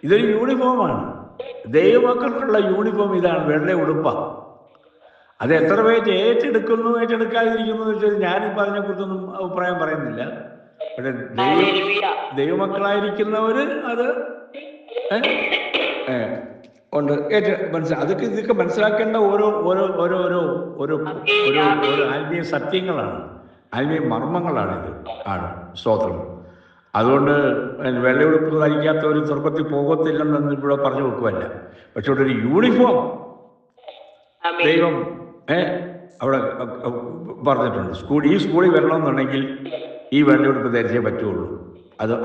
ഇതൊരു യൂണിഫോമാണ്. ദൈവമക്കൾക്കുള്ള യൂണിഫോം ഇതാണ്, വെള്ള ഉടുപ്പാണ്. അത് എത്ര പേര് ഏറ്റെടുക്കാതിരിക്കുന്നു എന്ന് വെച്ചാൽ ഞാനിപ്പോൾ അതിനെക്കുറിച്ചൊന്നും അഭിപ്രായം പറയുന്നില്ല. പക്ഷെ ദൈവമക്കളായിരിക്കുന്നവര് അത് ഉണ്ട്. അതൊക്കെ ഇതൊക്കെ മനസ്സിലാക്കേണ്ട ഓരോ ആത്മീയ സത്യങ്ങളാണ്, ആത്മീയ മർമ്മങ്ങളാണിത്. ആണ് സ്തോത്രം. അതുകൊണ്ട് വെള്ളയുടുപ്പ് ധരിക്കാത്തവർ സ്വർഗത്തിൽ പോകത്തില്ലെന്ന് ഇവിടെ പറഞ്ഞു വെക്കുമല്ല. പക്ഷെ ഇവിടെ ഒരു യൂണിഫോം ദൈവം അവിടെ പറഞ്ഞിട്ടുണ്ട്. ഈ സ്കൂളിൽ വരണമെന്നുണ്ടെങ്കിൽ ഈ വെള്ളയുടുപ്പ് ധരിച്ചേ പറ്റുള്ളൂ.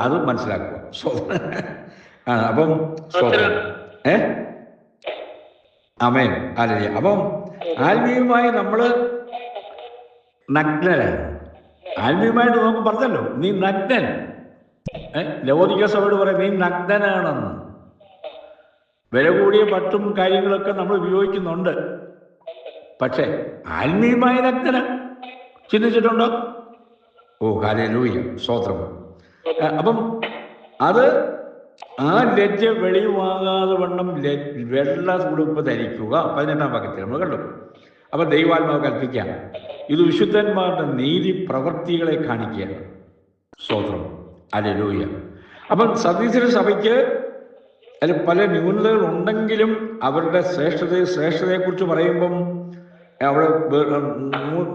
അത് മനസ്സിലാക്കുക. അപ്പം ആമേൻ. ഹല്ലേലൂയ. അപ്പം ആത്മീയമായി നമ്മള് നഗ്നരാണ്. ആത്മീയമായിട്ട് നമുക്ക് പറഞ്ഞല്ലോ, നീ നഗ്നൻ. ലവോദിക്ക സഭയോട് പറയാം, നീ നഗ്നനാണെന്ന്. വില കൂടിയ പട്ടും കാര്യങ്ങളൊക്കെ നമ്മൾ ഉപയോഗിക്കുന്നുണ്ട്. പക്ഷേ ആത്മീയമായ നഗ്നന ചിന്തിച്ചിട്ടുണ്ടോ? ഹല്ലേലൂയ, സ്തോത്രം. അപ്പം അത് ആ ലജ്ജ വെളിവാകാതെ വണ്ണം വെള്ള ഉടുപ്പ് ധരിക്കുക. 18-ാം വാക്യത്തിൽ നമ്മൾ കണ്ടു. അപ്പൊ ദൈവാത്മാവ് കൽപ്പിക്കാം, ഇത് വിശുദ്ധന്മാരുടെ നീതി പ്രവൃത്തികളെ കാണിക്കുകയാണ്. സ്തോത്രം. ഹല്ലേലൂയ. അപ്പം സർവീസിലെ സഭയ്ക്ക് അതിൽ പല ന്യൂനതകൾ ഉണ്ടെങ്കിലും അവരുടെ ശ്രേഷ്ഠതയെക്കുറിച്ച് പറയുമ്പം അവിടെ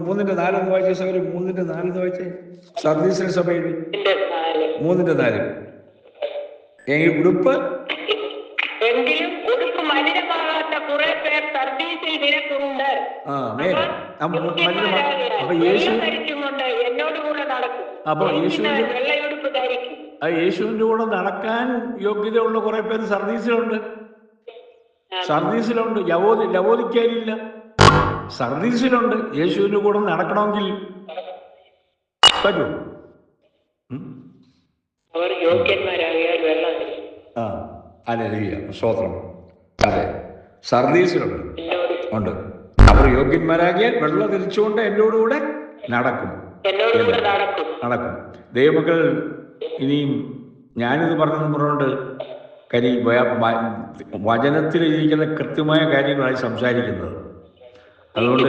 3:4 വായിച്ച സഭയിൽ 3:4 വായിച്ചേ. സർവീസിലെ സഭയിൽ 3:4 ഉടുപ്പ് എങ്കിലും ഉടുപ്പ് മലിനമാകാത്ത കുറെ പേർ സർവീസിൽ നിനക്കുണ്ട്. അപ്പൊ എന്നോടുകൂടെ നടക്കും. അപ്പൊ യേശുവിന്റെ കൂടെ നടക്കാൻ യോഗ്യതയുള്ള കുറെ പേര് സർവീസിലുണ്ട്. ലവോദിക്കയിലില്ല, സർവീസിലുണ്ട്. യേശുവിന്റെ കൂടെ നടക്കണമെങ്കിൽ പറ്റൂ. അവർ യോഗ്യന്മാരാകിയാൽ വെള്ളം ഹല്ലേലൂയ, സ്തോത്രം. അതെ, സർവീസിലുണ്ട് ഉണ്ട്. അവർ യോഗ്യന്മാരാകിയാൽ വെള്ളം ധരിച്ചുകൊണ്ട് എന്നോടുകൂടെ നടക്കും. ദൈവമക്കൾ ഇനിയും ഞാനിത് പറഞ്ഞുകൊണ്ട് വചനത്തിൽ ഇരിക്കുന്ന കൃത്യമായ കാര്യങ്ങളായി സംസാരിക്കുന്നത്. അതുകൊണ്ട്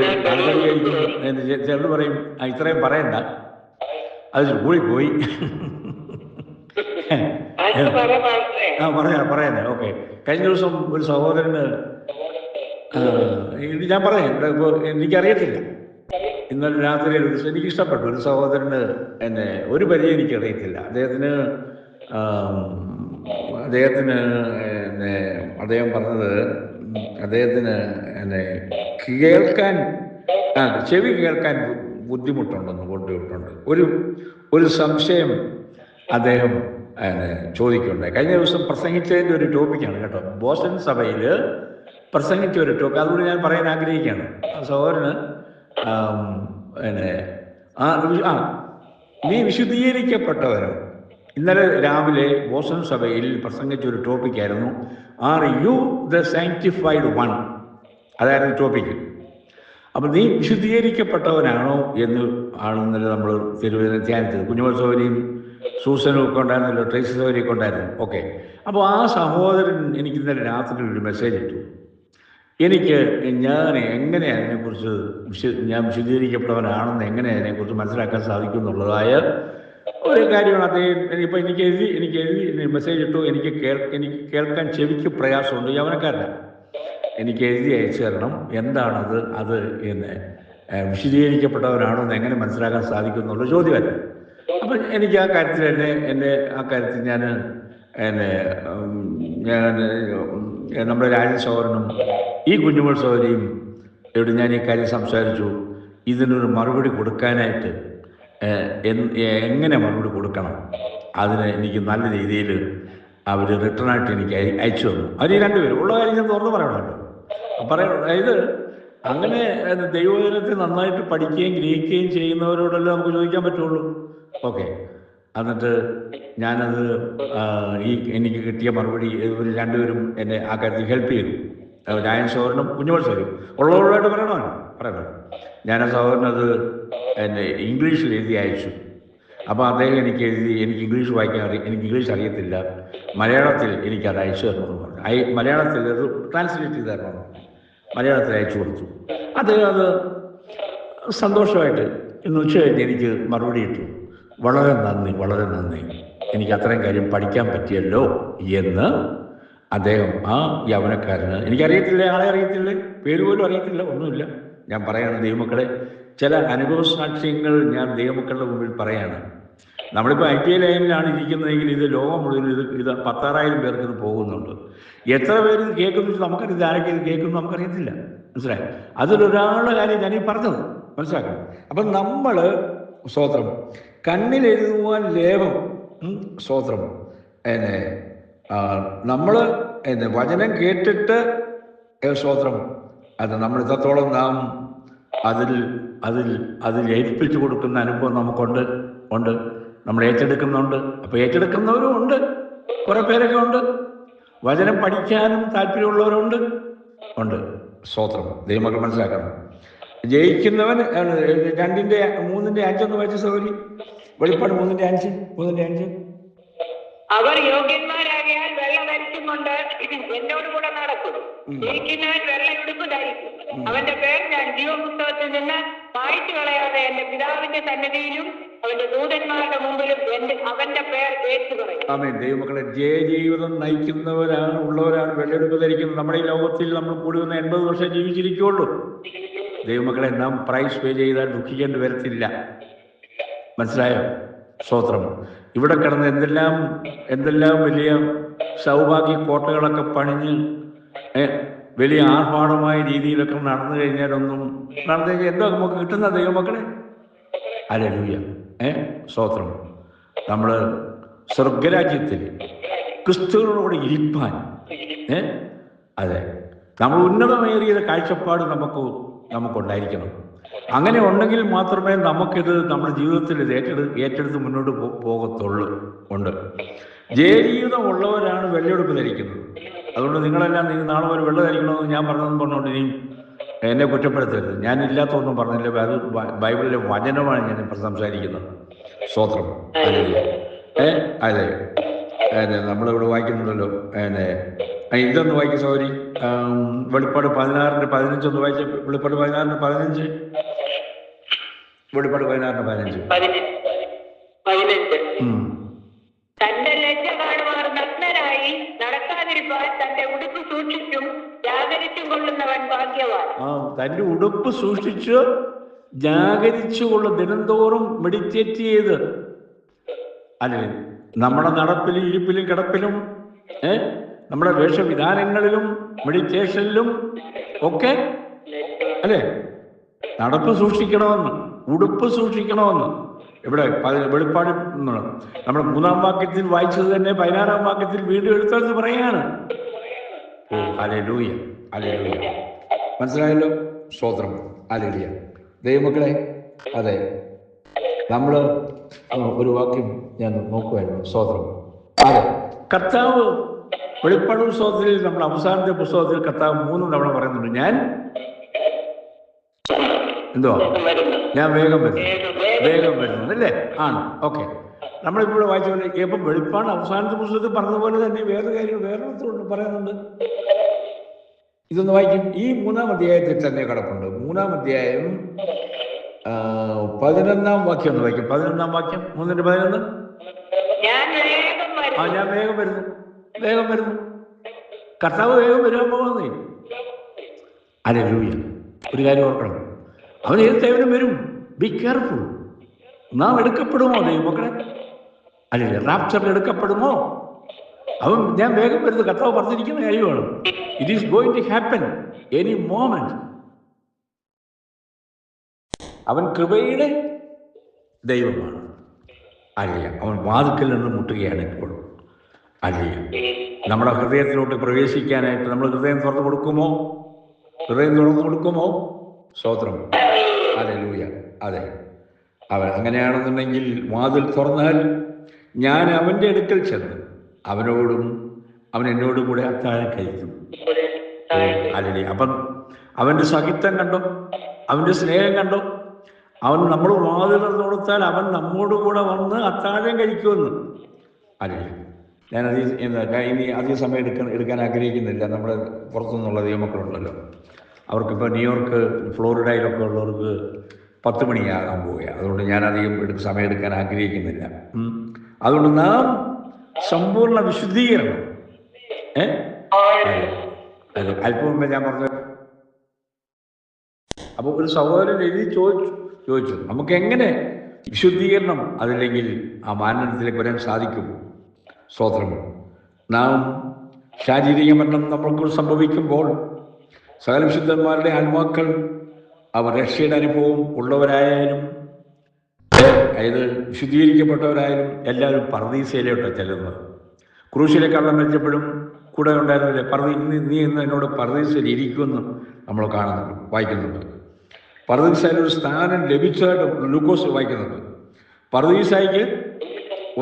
ചിലർ പറയും ഇത്രയും പറയണ്ട, അത് കൂടിപ്പോയി. പറയാനേ. ഓക്കെ. കഴിഞ്ഞ ദിവസം ഒരു സഹോദരന് ഞാൻ പറയാം, എനിക്കറിയത്തില്ല. ഇന്നലെ രാത്രി ഒരു ദിവസം എനിക്ക് ഇഷ്ടപ്പെട്ടു. ഒരു സഹോദരന് എന്നെ ഒരു പരിചയം എനിക്കറിയത്തില്ല. അദ്ദേഹം പറഞ്ഞത് അദ്ദേഹത്തിന് എന്നെ ചെവി കേൾക്കാൻ ബുദ്ധിമുട്ടുണ്ട്. ഒരു സംശയം അദ്ദേഹം ചോദിക്കുകയുണ്ടായി. കഴിഞ്ഞ ദിവസം പ്രസംഗിച്ചതിൻ്റെ ഒരു ടോപ്പിക്കാണ് കേട്ടോ. ബോസ്റ്റൺ സഭയിൽ പ്രസംഗിച്ച ഒരു ടോപ്പിക്, അതുകൊണ്ട് ഞാൻ പറയാൻ ആഗ്രഹിക്കുകയാണ്. സഹോദരന് നീ വിശുദ്ധീകരിക്കപ്പെട്ടവരോ. ഇന്നലെ രാവിലെ ബോസ്റ്റൺ സഭയിൽ പ്രസംഗിച്ച ഒരു ടോപ്പിക്കായിരുന്നു, are you the sanctified one? അതായിരുന്നു ടോപ്പിക്ക്. അപ്പം നീ വിശുദ്ധീകരിക്കപ്പെട്ടവനാണോ ആണെന്നല്ലേ നമ്മൾ ധ്യാനിച്ചത്. കുഞ്ഞുമോൾ സഹോദരിയും സൂസനും ഒക്കെ ഉണ്ടായിരുന്നല്ലോ, ട്രേസി സഹോദരിയൊക്കെ ഉണ്ടായിരുന്നു. ഓക്കെ. അപ്പോൾ ആ സഹോദരൻ എനിക്ക് ഇന്നലെ രാത്രി ഒരു മെസ്സേജ് ഇട്ടു. ഞാൻ എങ്ങനെയാണ് അതിനെക്കുറിച്ച് ഞാൻ വിശദീകരിക്കപ്പെട്ടവനാണെന്ന് എങ്ങനെ അതിനെക്കുറിച്ച് മനസ്സിലാക്കാൻ സാധിക്കും എന്നുള്ളതായ ഒരു കാര്യമാണ്. അദ്ദേഹം ഇപ്പം എനിക്ക് എഴുതി മെസ്സേജ് ഇട്ടു. എനിക്ക് കേൾക്കാൻ ചെവിക്ക് പ്രയാസമുണ്ട്, യവനക്കാരല്ല. എനിക്ക് എഴുതി അയച്ചു തരണം, എന്താണത്, അത് എന്ന് വിശദീകരിക്കപ്പെട്ടവനാണോ എന്ന് എങ്ങനെ മനസ്സിലാക്കാൻ സാധിക്കും എന്നുള്ള ചോദ്യമായിരുന്നു. അപ്പം അപ്പം എനിക്ക് ആ കാര്യത്തിൽ എന്നെ ആ കാര്യത്തിൽ ഞാൻ എന്നെ ഞാൻ നമ്മുടെ രാജൻ സഹോദരനും ഈ കുഞ്ഞുമോൾ സഹോദരിയും ഇവിടെ ഞാൻ ഈ കാര്യം സംസാരിച്ചു. ഇതിനൊരു മറുപടി കൊടുക്കാനായിട്ട് എങ്ങനെ മറുപടി കൊടുക്കണം, അതിന് എനിക്ക് നല്ല രീതിയിൽ അവർ റിട്ടേണായിട്ട് എനിക്ക് അയച്ചു തന്നു. അവർ ഈ രണ്ടുപേരും ഉള്ള കാര്യം ഞാൻ തുറന്ന് പറയണമല്ലോ. അതായത് അങ്ങനെ ദൈവവചനത്തെ നന്നായിട്ട് പഠിക്കുകയും ഗ്രഹിക്കുകയും ചെയ്യുന്നവരോടല്ലേ നമുക്ക് ചോദിക്കാൻ പറ്റുള്ളൂ. ഓക്കെ. എന്നിട്ട് ഞാനത് എനിക്ക് കിട്ടിയ മറുപടി ഇവർ രണ്ടുപേരും എന്നെ ആ കാര്യത്തിൽ ഹെൽപ്പ് ചെയ്തു. രായൻ സഹോദരനും കുഞ്ഞുമോൾ സഹോദരും ഉള്ളവരോടായിട്ട് പറയണമല്ലോ. ഞാൻ ആ സഹോദരനത് എന്നെ ഇംഗ്ലീഷിൽ എഴുതി അയച്ചു. അപ്പോൾ അദ്ദേഹം എനിക്ക് ഇംഗ്ലീഷ് വായിക്കാൻ എനിക്ക് ഇംഗ്ലീഷ് അറിയത്തില്ല, മലയാളത്തിൽ എനിക്കത് അയച്ചു തരണമെന്ന് പറഞ്ഞു. മലയാളത്തിൽ അത് ട്രാൻസ്ലേറ്റ് ചെയ്ത് തരണമെന്ന് പറഞ്ഞു. മലയാളത്തിൽ അയച്ചു കൊടുത്തു. അത് സന്തോഷമായിട്ട് ഇന്ന് ഉച്ച കഴിഞ്ഞ് എനിക്ക് മറുപടി ഇട്ടു. വളരെ നന്ദി, എനിക്ക് അത്രയും കാര്യം പഠിക്കാൻ പറ്റിയല്ലോ എന്ന് അദ്ദേഹം ആ യൗവനക്കാരന്, എനിക്കറിയത്തില്ല, ആളെ അറിയത്തില്ല, പേര് പോലും അറിയത്തില്ല, ഒന്നുമില്ല. ഞാൻ പറയാണ് ദൈവമക്കളെ, ചില അനുഭവ സാക്ഷ്യങ്ങൾ ഞാൻ ദൈവമക്കളുടെ മുമ്പിൽ പറയാണ്. നമ്മളിപ്പോൾ IPL ലൈനിലാണ് ഇരിക്കുന്നതെങ്കിൽ ഇത് ലോകം മുഴുവൻ ഇത് 16,000 പേർക്ക് ഇത് പോകുന്നുണ്ട്. എത്ര പേര് ഇത് കേൾക്കുന്നു നമുക്കറിയില്ല, ആരൊക്കെ ഇത് കേൾക്കുന്നു നമുക്കറിയത്തില്ല. മനസ്സിലായി? അതിലൊരാളുടെ കാര്യം ഞാനീ പറഞ്ഞത് മനസ്സിലാക്കണം. അപ്പം നമ്മൾ സ്തോത്രം കണ്ണിലെഴുതുവാൻ ലേപം, സ്തോത്രം നമ്മൾ വചനം കേട്ടിട്ട് സ്തോത്രം അത് നമ്മൾ ഇത്രത്തോളം നാം അതിൽ ഏൽപ്പിച്ചു കൊടുക്കുന്ന അനുഭവം നമുക്കുണ്ട്. നമ്മൾ ഏറ്റെടുക്കുന്നുണ്ട്. അപ്പോൾ ഏറ്റെടുക്കുന്നവരും ഉണ്ട്, കുറേ പേരൊക്കെ ഉണ്ട്. വചനം പഠിക്കാനും താല്പര്യമുള്ളവരുണ്ട്. സ്തോത്രം. ദൈവമക്കൾ മനസ്സിലാക്കണം. ജയിക്കുന്നവൻ 2:3-5 വായിച്ച സൗകര്യം. വെളിപ്പാട് 3:5. അവർ യോഗ്യന്മാരാകിയാൽ വെള്ള ധരിച്ചും കൊണ്ട് എന്നോട് കൂടെ നടക്കും. ജയിക്കുന്നവൻ വെള്ളയുടുപ്പ് ധരിക്കും. അവന്റെ പേർ ഞാൻ ജീവപുസ്തകത്തിൽ നിന്ന് മായ്ച്ചു കളയാതെ എന്റെ പിതാവിന്റെ സന്നിധിയിലും അവന്റെ ദൂതന്മാരുടെ മുമ്പിലും അവന്റെ പേർ ഏറ്റു പറയും. ആമേൻ. ദൈവമക്കളെ, ജീവിതം ഉള്ളവരാണ് വെള്ളയെടുപ്പ് ധരിക്കുന്നത്. നമ്മുടെ ഈ ലോകത്തിൽ നമ്മൾ കൂടി വന്ന് 80 വർഷം ജീവിച്ചിരിക്കുള്ളൂ. ദൈവമക്കളെ, നാം പ്രൈസ് പേ ചെയ്താൽ ദുഃഖിക്കേണ്ടി വരത്തില്ല. മനസ്സിലായോ? സ്തോത്രം. ഇവിടെ കിടന്ന് എന്തെല്ലാം വലിയ സൗഭാഗ്യ കോട്ടകളൊക്കെ പണിഞ്ഞ് വലിയ ആർഭാടമായ രീതിയിലൊക്കെ നടന്നു കഴിഞ്ഞാൽ എന്താ നമുക്ക് കിട്ടുന്ന ദൈവമക്കളെ? ഹല്ലേലൂയ. സ്തോത്രം. നമ്മൾ സ്വർഗരാജ്യത്തിൽ ക്രിസ്തുവിനോട് ഇരിപ്പാൻ അതെ നമ്മൾ ഉന്നതമേറിയ കാഴ്ചപ്പാട് നമുക്കുണ്ടായിരിക്കണം. അങ്ങനെ ഉണ്ടെങ്കിൽ മാത്രമേ നമുക്കിത് നമ്മുടെ ജീവിതത്തിൽ ഇത് ഏറ്റെടുത്ത് മുന്നോട്ട് പോകത്തുള്ളൂ. ജയജീവിതം ഉള്ളവരാണ് വെള്ളയെടുപ്പ് ധരിക്കുന്നത്. അതുകൊണ്ട് നിങ്ങൾ നാളെ ഒരു വെള്ള ധരിക്കണമെന്ന് ഞാൻ പറഞ്ഞതുകൊണ്ട് ഇനിയും എന്നെ കുറ്റപ്പെടുത്തരുത്. ഞാൻ ഇല്ലാത്തതൊന്നും പറഞ്ഞില്ല. അത് ബൈബിളിലെ വചനമാണ് ഞാൻ ഇപ്പോൾ സംസാരിക്കുന്നത്. സ്തോത്രം. അതെ നമ്മളിവിടെ വായിക്കുന്നുണ്ടല്ലോ. ഇതൊന്ന് വായിക്കും സോറി. വെളിപ്പാട് 16:15 ഒന്ന് വായിച്ച. വെളിപ്പാട് 16:15. വെളിപ്പാട് 16:15. തന്റെ ലജ്ജ കാണുവാർ നഗ്നനായി നടക്കാതിരിപ്പാൻ തന്റെ ഉടുപ്പ് സൂക്ഷിച്ചും ജാഗരിച്ചും കൊള്ളുന്നവൻ ഭാഗ്യവാൻ. തന്റെ ഉടുപ്പ് സൂക്ഷിച്ച് ജാഗരിച്ചുകൊള്ള ദിനംതോറും മെഡിറ്റേറ്റ് ചെയ്ത് അല്ലെ നമ്മുടെ നടപ്പിലും ഇരിപ്പിലും കിടപ്പിലും നമ്മുടെ വേഷവിധാനങ്ങളിലും മെഡിറ്റേഷനിലും ഒക്കെ അല്ലെ നടപ്പ് സൂക്ഷിക്കണമെന്ന്, ഉടുപ്പ് സൂക്ഷിക്കണമെന്ന് ഇവിടെ വെളിപ്പാട് നമ്മൾ 3-ാം വാക്യത്തിൽ വായിച്ചത് തന്നെ 16-ാം വാക്യത്തിൽ വീണ്ടും എടുത്തെടുത്ത് പറയാണ്. Hallelujah, hallelujah. മനസ്സിലായല്ലോ? സ്തോത്രം. ഹല്ലേലൂയ. ദൈവമക്കളെ, അതെ നമ്മൾ ഒരു വാക്യം ഞാൻ നോക്കുമായിരുന്നു. സ്തോത്രം. അതെ കർത്താവ് വെളിപ്പാട് പുസ്തകത്തിൽ നമ്മൾ അവസാനത്തെ പുസ്തകത്തിൽ കർത്താവ് 3 തവണ പറയുന്നുണ്ട്, ഞാൻ വേഗം വരുന്നു അല്ലേ? ആണ്. ഓക്കെ. നമ്മളിപ്പോൾ വായിച്ച പോലെ ഇപ്പം വെളിപ്പാട് അവസാനത്തെ പുസ്തകത്തിൽ പറഞ്ഞതുപോലെ തന്നെ വേറെ കാര്യങ്ങൾ വേറെ പറയുന്നുണ്ട്. ഇതൊന്ന് വായിക്കും. ഈ 3-ാം അധ്യായത്തിൽ തന്നെ കിടപ്പുണ്ട്. 3-ാം അധ്യായം 11-ാം വാക്യം ഒന്ന് വായിക്കും. 11-ാം വാക്യം 3:11. ഞാൻ വേഗം വരുന്നു. കർത്താവ് വേഗം വരാൻ പോകുന്നേ. ഹല്ലേലൂയ. ഒരു കാര്യം ഓർക്കണം, അവൻ ഏത് ടൈമിലും വരും. Be careful. നാം എടുക്കപ്പെടുമോ ദൈവമക്കളെ? അല്ലെ, റാപ്ചറിൽ എടുക്കപ്പെടുമോ? അവൻ ഞാൻ വേഗം വരുന്നത് കർത്താവ് പറഞ്ഞിരിക്കുന്ന കാര്യമാണ്. It is going to happen any moment. അവൻ കൃപയുടെ ദൈവമാണ്. അല്ല, അവൻ വാതിക്കൽ നിന്ന് മുട്ടുകയാണ് ഇപ്പോൾ. അല്ല, നമ്മുടെ ഹൃദയത്തിലോട്ട് പ്രവേശിക്കാനായിട്ട് നമ്മൾ ഹൃദയം തുറന്നു കൊടുക്കുമോ? ഹൃദയം തുറന്നു കൊടുക്കുമോ? സ്തോത്രം. ഹല്ലേലൂയ. അതെ, അവൻ അങ്ങനെയാണെന്നുണ്ടെങ്കിൽ വാതിൽ തുറന്നാൽ ഞാൻ അവൻ്റെ അടുക്കൽ ചെന്ന് അവനോടും അവൻ എന്നോടും കൂടെ അത്താഴം കഴിക്കും. അല്ലേ, അപ്പം അവൻ്റെ സഹിത്വം കണ്ടോ, അവൻ്റെ സ്നേഹം കണ്ടോ? അവൻ നമ്മൾ വാതിൽ തുറന്നു കൊടുത്താൽ അവൻ നമ്മോട് കൂടെ വന്ന് അത്താഴം കഴിക്കുമെന്ന്. അല്ലേ, ഞാൻ ഇനി അധിക സമയം എടുക്കാൻ ആഗ്രഹിക്കുന്നില്ല. നമ്മുടെ പുറത്തുനിന്നുള്ള ദൈവമക്കളുണ്ടല്ലോ, അവർക്കിപ്പോൾ ന്യൂയോർക്ക്, ഫ്ലോറിഡയിലൊക്കെ ഉള്ളവർക്ക് 10 മണിയാകാൻ പോവുകയാണ്. അതുകൊണ്ട് ഞാനധികം സമയം എടുക്കാൻ ആഗ്രഹിക്കുന്നില്ല. അതുകൊണ്ട് നാം സമ്പൂർണ്ണ വിശുദ്ധീകരണം. അതെ, അല്പം മുമ്പേ ഞാൻ പറഞ്ഞു. അപ്പോൾ ഒരു സഹോദരൻ എഴുതി ചോദിച്ചു നമുക്ക് എങ്ങനെ വിശുദ്ധീകരണം അതില്ലെങ്കിൽ ആ മാനദണ്ഡത്തിലേക്ക് വരാൻ സാധിക്കും? സ്തോത്രം. നാം ശാരീരിക മരണം നമ്മൾക്ക് സംഭവിക്കുമ്പോൾ സകല വിശുദ്ധന്മാരുടെ ആത്മാക്കൾ അവർ രക്ഷയുടെ അനുഭവം ഉള്ളവരായാലും അതായത് വിശുദ്ധീകരിക്കപ്പെട്ടവരായാലും എല്ലാവരും പർദീസയിലോട്ട് ചെല്ലുന്നത്. ക്രൂശിലെ കള്ളം വെച്ചപ്പോഴും കൂടെ ഉണ്ടായിരുന്നില്ലേ, നീ ഇന്ന് എന്നോട് പർദീസയിൽ ഇരിക്കുമെന്ന് നമ്മൾ കാണുന്നുണ്ട്, വായിക്കുന്നുണ്ട്. പർദീസയിൽ ഒരു സ്ഥാനം ലഭിച്ചതായിട്ട് ലൂക്കോസ് വായിക്കുന്നുണ്ട്. പർദീസായിക്ക്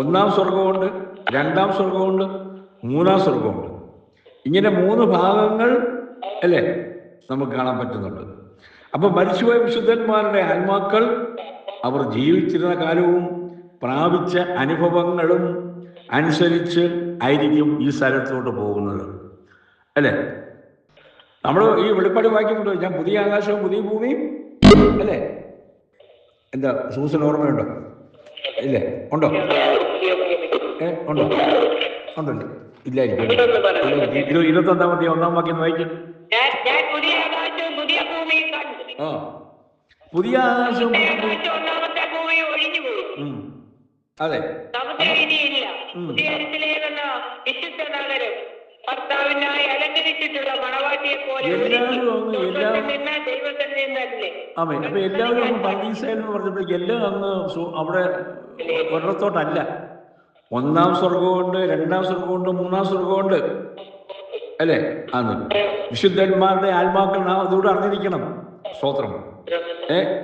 1-ാം സ്വർഗമുണ്ട്, 2-ാം സ്വർഗമുണ്ട്, 3-ാം സ്വർഗമുണ്ട്. ഇങ്ങനെ 3 ഭാഗങ്ങൾ അല്ലേ നമുക്ക് കാണാൻ പറ്റുന്നുണ്ട്. അപ്പം മരിച്ചുപോയ വിശുദ്ധന്മാരുടെ ആത്മാക്കൾ അവർ ജീവിച്ചിരുന്ന കാലവും പ്രാപിച്ച അനുഭവങ്ങളും അനുസരിച്ച് ആയിരിക്കും ഈ സ്ഥലത്തോട്ട് പോകുന്നത്. അല്ലേ, നമ്മൾ ഈ വെളിപ്പാട് വായിക്കുന്നുണ്ടോ? ഞാൻ പുതിയ ആകാശവും പുതിയ ഭൂമിയും അല്ലേ? എന്താ സൂസൻ ഓർമ്മയുണ്ടോ? ഇല്ലേ? ഉണ്ടോ? ഉണ്ടോ? ഉണ്ടല്ലേ? ഇല്ലായിരിക്കും. 21-ാം 1-ാം വാക്യം വായിക്കും. ആ, പുതിയ ആകാശവും അതെ അതെ. അപ്പൊ എല്ലാവരും അങ്ങ് പർദീസയിൽ എന്ന് പറഞ്ഞപ്പോഴേക്ക് എല്ലാം അങ്ങ് അവിടെ ഒരിടത്തോട്ടല്ല. 1-ാം സ്വർഗമുണ്ട്, 2-ാം സ്വർഗമുണ്ട്, 3-ാം സ്വർഗമുണ്ട് അല്ലേ? അന്ന് വിശുദ്ധന്മാരുടെ ആത്മാക്കൾ നാം അതുകൂടെ അറിഞ്ഞിരിക്കണം. സ്തോത്രം.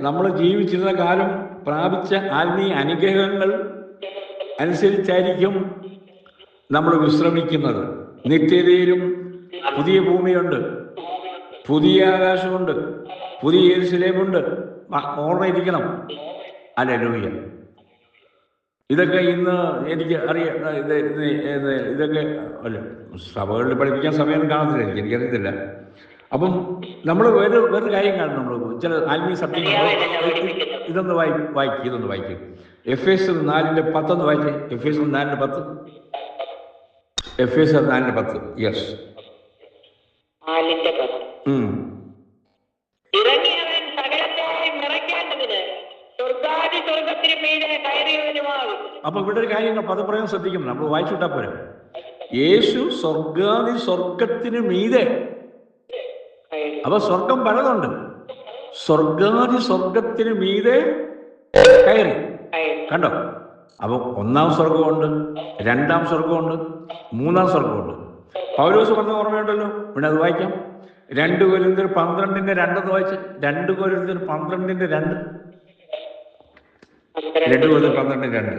നമ്മൾ ജീവിച്ചിരുന്ന കാലം പ്രാപിച്ച ആത്മീയ അനുഗ്രഹങ്ങൾ അനുസരിച്ചായിരിക്കും നമ്മൾ വിശ്രമിക്കുന്നത്. നിത്യതയിലും പുതിയ ഭൂമിയുണ്ട്, പുതിയ ആകാശമുണ്ട്, പുതിയ യെരൂശലേമുണ്ട്. ഓർമ്മയിരിക്കണം. ഹല്ലേലൂയ. ഇതൊക്കെ ഇന്ന് എനിക്ക് അറിയാം. ഇതൊക്കെ അല്ല സഭകളിൽ പഠിപ്പിക്കാൻ സമയം കാണത്തില്ല, എനിക്കറിയത്തില്ല. അപ്പം നമ്മൾ വേറൊരു കാര്യം കാണും. നമ്മൾ ചില ആത്മീയ സത്യങ്ങൾ ഇതൊന്ന് വായിക്കും. എഫേസ്യർ 4:10 വായിച്ചേ. എഫേസ്യർ 4:10. എഫേസ്യർ 4:10. യെസ്. അപ്പൊ ഇവിടെ ഒരു കാര്യം പദപ്രയോഗം ശ്രദ്ധിക്കണം. നമ്മൾ വായിച്ചുവിട്ടാ പോരാ. യേശു സ്വർഗത്തിന് മീതെ. അപ്പൊ സ്വർഗം പലതുണ്ട്. സ്വർഗത്തിന് മീതെ കയറി. കണ്ടോ? അപ്പൊ 1-ാം സ്വർഗമുണ്ട്, 2-ാം സ്വർഗമുണ്ട്, 3-ാം സ്വർഗമുണ്ട്. പൗലോസ് പറഞ്ഞ ഓർമ്മയുണ്ടല്ലോ, പിന്നെ അത് വായിക്കാം. 2 കൊരിന്ത്യർ 12:2 വായിച്ച്. 2 കൊരിന്ത്യർ 12:2. 2 കൊരിന്ത്യർ 12:2.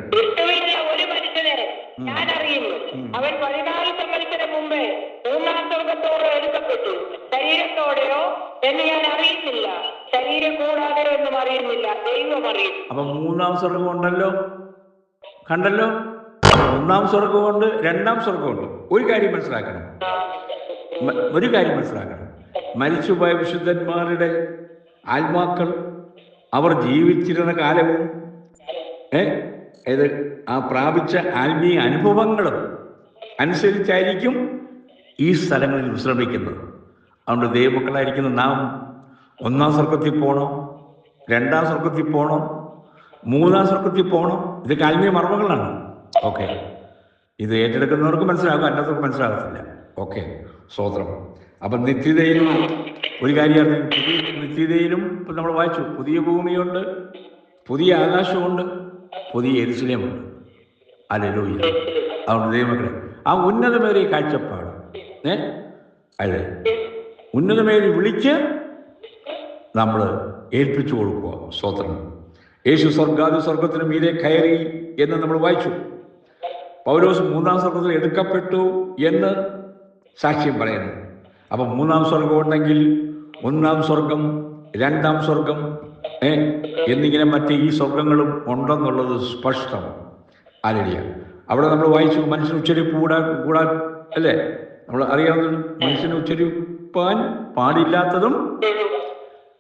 ഞാൻ അറിയുന്നു, അവൻ 14 സംവത്സരം മുമ്പേ 3-ാം സ്വർഗത്തോട് എടുക്കപ്പെട്ടു. ശരീരത്തോടെയോ എന്ന് ഞാൻ അറിയുന്നില്ല, ശരീരം കൂടാതെയോ എന്നും അറിയുന്നില്ല, ദൈവം അറിയുന്നു. അപ്പൊ 3-ാം സ്വർഗം ഉണ്ടല്ലോ, കണ്ടല്ലോ. 1-ാം സ്വർഗമുണ്ട്, 2-ാം സ്വർഗമുണ്ട്. ഒരു കാര്യം മനസ്സിലാക്കണം. മരിച്ചുപോയ വിശുദ്ധന്മാരുടെ ആത്മാക്കൾ അവർ ജീവിച്ചിരുന്ന കാലവും ആ പ്രാപിച്ച ആത്മീയ അനുഭവങ്ങളും അനുസരിച്ചായിരിക്കും ഈ സ്ഥലങ്ങളിൽ വിശ്രമിക്കുന്നത്. അതുകൊണ്ട് ദൈവമക്കളായിരിക്കുന്ന നാം 1-ാം സ്വർഗത്തിൽ പോകണോ, 2-ാം സ്വർഗത്തിൽ പോകണോ, മൂന്നാം സ്വർഗത്തിൽ പോകണം. ഇതൊക്കെ ആത്മീയ മർമ്മങ്ങളാണ്. ഓക്കെ, ഇത് ഏറ്റെടുക്കുന്നവർക്ക് മനസ്സിലാകും, അല്ലാത്തവർക്ക് മനസ്സിലാകത്തില്ല. ഓക്കെ, സ്തോത്രം. അപ്പം നിത്യതയിലും ഒരു കാര്യം, പുതിയ നിത്യതയിലും ഇപ്പം നമ്മൾ വായിച്ചു, പുതിയ ഭൂമിയുണ്ട്, പുതിയ ആകാശമുണ്ട്, പുതിയ യെരൂശലേമുണ്ട്. ഹല്ലേലൂയ. അതുകൊണ്ട് ദൈവമക്കളെ, ആ ഉന്നതമേറിയ കാഴ്ചപ്പാട് അതെ, ഉന്നതമേറി വിളിച്ച് നമ്മൾ ഏൽപ്പിച്ചു കൊടുക്കുക. സ്തോത്രം. യേശു സ്വർഗാദി സ്വർഗത്തിന് മീതെ കയറി എന്ന് നമ്മൾ വായിച്ചു. പൗലോസ് മൂന്നാം സ്വർഗത്തിൽ എടുക്കപ്പെട്ടു എന്ന് സാക്ഷ്യം പറയുന്നു. അപ്പം മൂന്നാം സ്വർഗം ഉണ്ടെങ്കിൽ ഒന്നാം സ്വർഗം, രണ്ടാം സ്വർഗം എന്നിങ്ങനെ മറ്റ് ഈ സ്വർഗങ്ങളും ഉണ്ടെന്നുള്ളത് സ്പഷ്ടം. ഹല്ലേലൂയ. അവിടെ നമ്മൾ വായിച്ചു, മനുഷ്യന് ഉച്ചരിപ്പ് കൂടാ അല്ലേ? നമ്മൾ അറിയാവുന്ന മനുഷ്യന് ഉച്ചരിപ്പാൻ പാടില്ലാത്തതും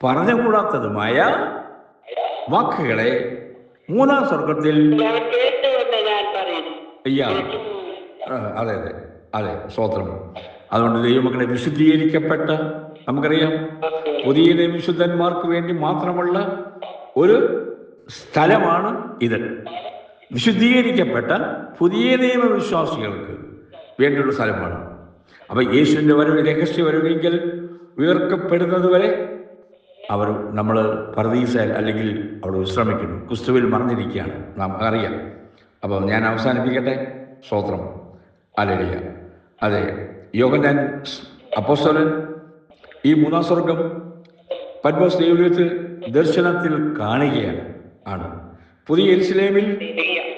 പറഞ്ഞുകൂടാത്തതുമായ വാക്കുകളെ മൂന്നാം സ്വർഗത്തിൽ അതെ അതെ അതെ, സ്തോത്രം. അതുകൊണ്ട് ദൈവമക്കളെ, വിശുദ്ധീകരിക്കപ്പെട്ട, നമുക്കറിയാം പുതിയ വിശുദ്ധന്മാർക്ക് വേണ്ടി മാത്രമുള്ള ഒരു സ്ഥലമാണ് ഇത്. വിശുദ്ധീകരിക്കപ്പെട്ട പുതിയ നിയമവിശ്വാസികൾക്ക് വേണ്ടിയുള്ള സ്ഥലമാണ്. അപ്പം യേശുവിൻ്റെ വരവ്, രഹസ്യ വരവെങ്കിൽ ഉയർക്കപ്പെടുന്നത് വരെ നമ്മൾ പർദീസയിൽ അല്ലെങ്കിൽ അവിടെ വിശ്രമിക്കുന്നു, ക്രിസ്തുവിൽ മറഞ്ഞിരിക്കുകയാണ്, നാം അറിയാം. അപ്പോൾ ഞാൻ അവസാനിപ്പിക്കട്ടെ. സ്തോത്രം. ഹല്ലേലൂയ. അതെ, യോഹന്നാൻ അപ്പോസ്തലൻ ഈ മൂന്നാം സ്വർഗം പത്മോസ് ദൈവത്തിൽ ദർശനത്തിൽ കാണുകയാണ്. പുതിയ യെരൂശലേമിൽ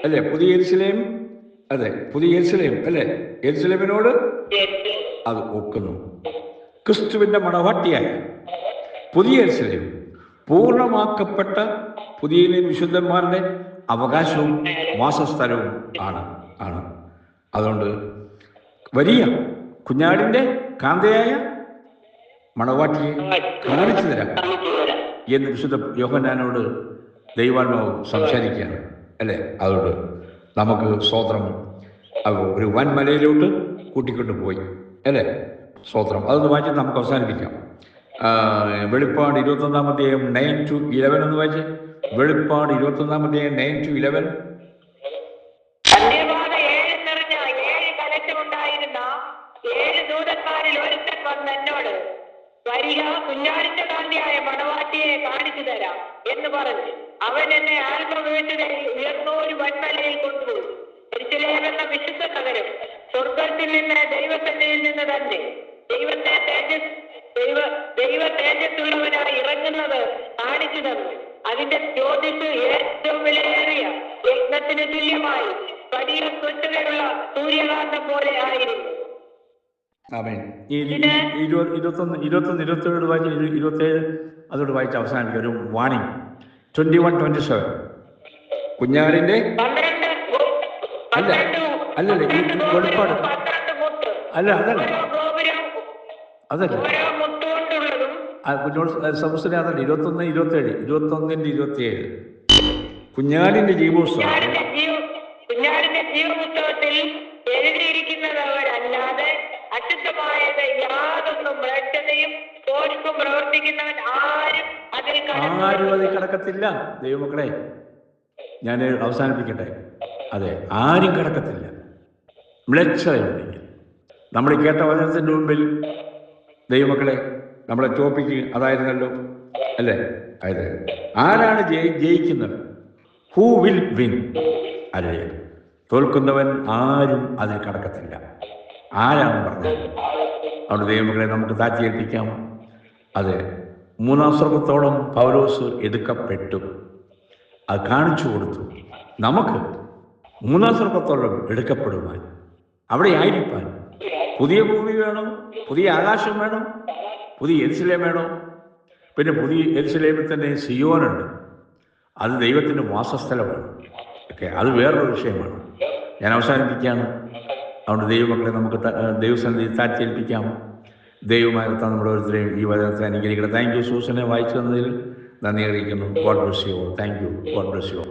അല്ലേ, പുതിയ യെരൂശലേം, അതെ പുതിയ യെരൂശലേം അല്ലേ, യെരൂശലേമിനോട് അത് ഒക്കുന്നു. ക്രിസ്തുവിൻ്റെ മണവാട്ടിയായ പുതിയ യെരൂശലേം പൂർണ്ണമാക്കപ്പെട്ട പുതിയ വിശുദ്ധന്മാരുടെ അവകാശവും വാസസ്ഥലവും ആണ്. അതുകൊണ്ട് വലിയ കുഞ്ഞാടിൻ്റെ കാന്തയായ മണവാട്ടിയെ കാണിച്ചു തരാം എന്ന് വിശുദ്ധ യോഹന്നാനോട് ദൈവാത്മാവ് സംസാരിക്കുകയാണ് അല്ലേ. അതുകൊണ്ട് നമുക്ക് സ്തോത്രം ഒരു വൻമലയിലോട്ട് കൂട്ടിക്കൊണ്ട് പോയി അല്ലേ. സ്തോത്രം. അതൊന്ന് വായിച്ചിട്ട് നമുക്ക് അവസാനിപ്പിക്കാം. വെളിപ്പാട് 21-ാം അധ്യായം 9-11 എന്ന് വായിച്ച്. വെളിപ്പാട് 21-ാം അധ്യായം 9-11. വരിക, കുഞ്ഞാടിന്റെ കാന്തിയായ മണവാട്ടിയെ കാണിച്ചു തരാം എന്ന് പറഞ്ഞ് അവൻ എന്നെ ആത്മവേദനയിൽ ഉയർന്നൊരു വൻമലയിൽ കൊണ്ടുപോയി. യെരൂശലേം എന്ന വിശുദ്ധ നഗരം സ്വർഗത്തിൽ നിന്ന്, ദൈവസന്നിധിയിൽ നിന്ന് തന്നെ ദൈവ തേജസ്സുള്ളവനായി ഇറങ്ങുന്നത് കാണിച്ചു തന്നു. അതിന്റെ ജ്യോതിസ് ഏറ്റവും വിലയേറിയ യജ്ഞത്തിന് തുല്യമായി വലിയ സ്വച്ഛതയുള്ള സൂര്യകാന്തം പോലെ ആയിരുന്നു. ആമേൻ. ഈ 21, 27 വായിച്ച് 27 അതോട് വായിച്ച് അവസാനിക്കുക. ഒരു വാണിംഗ്. 21-27 കുഞ്ഞാടിന്റെ അല്ലല്ലേ ഈ വെളിപ്പാട് അതല്ല കുഞ്ഞോട് സംസ്ഥ അതല്ല. 21-27 21-27 കുഞ്ഞാടിന്റെ ജീവോത്സവം. കുഞ്ഞാടിന്റെ ജീവോത്സവത്തിൽ എഴുതിയിരിക്കുന്നവരല്ലാതെ അശുദ്ധമായത് യാതൊന്നും മ്ലേച്ഛതയും ദോഷവും പ്രവർത്തിക്കുന്നവൻ ആരും അതിൽ കടക്കത്തില്ല. ദൈവമക്കളെ, ഞാൻ അവസാനിപ്പിക്കട്ടെ. അതെ, ആരും കടക്കത്തില്ല. മ്ലേച്ഛതയുണ്ടെങ്കിൽ നമ്മൾ കേട്ട വചനത്തിൻ്റെ മുമ്പിൽ ദൈവമക്കളെ, നമ്മളെ ടോപ്പിക്ക് അതായിരുന്നല്ലോ അല്ലേ. അതായത് ആരാണ് ജയിക്കുന്നത്? Who will win? അല്ലേ, തോൽക്കുന്നവൻ ആരും അതിൽ കടക്കത്തില്ല. ആരാണ് പറഞ്ഞത്? അവിടെ ദൈവമക്കളെ നമുക്ക് താഴ്ത്തിയേൽപ്പിക്കാം. അതെ, മൂന്നാം സ്വർഗത്തോളം പൗലോസ് എടുക്കപ്പെട്ടു. അത് കാണിച്ചു കൊടുത്തു. നമുക്ക് മൂന്നാം സ്വർഗത്തോളം എടുക്കപ്പെടുവാൻ, അവിടെ ആയിരിക്കാൻ പുതിയ ഭൂമി വേണം, പുതിയ ആകാശം വേണം, പുതിയ യെരൂശലേം വേണം. പിന്നെ പുതിയ യെരൂശലേമിൽ തന്നെ സിയോനുണ്ട്. അത് ദൈവത്തിൻ്റെ വാസസ്ഥലമാണ്. ഓക്കെ, അത് വേറൊരു വിഷയമാണ്. ഞാൻ അവസാനിപ്പിക്കുകയാണ്. അതുകൊണ്ട് ദൈവമക്കളെ നമുക്ക് ദൈവസന്നിധി താഴ്ത്തിയേൽപ്പിക്കാം. ദൈവമായി നമ്മുടെ ഓരോരുത്തരെയും ഈ വചനത്തെ അനുഗ്രഹിക്കണം. Thank you. സൂസനെ വായിച്ചു തന്നതിൽ നന്ദി അറിയിക്കുന്നു. God bless you. Thank you. God bless you.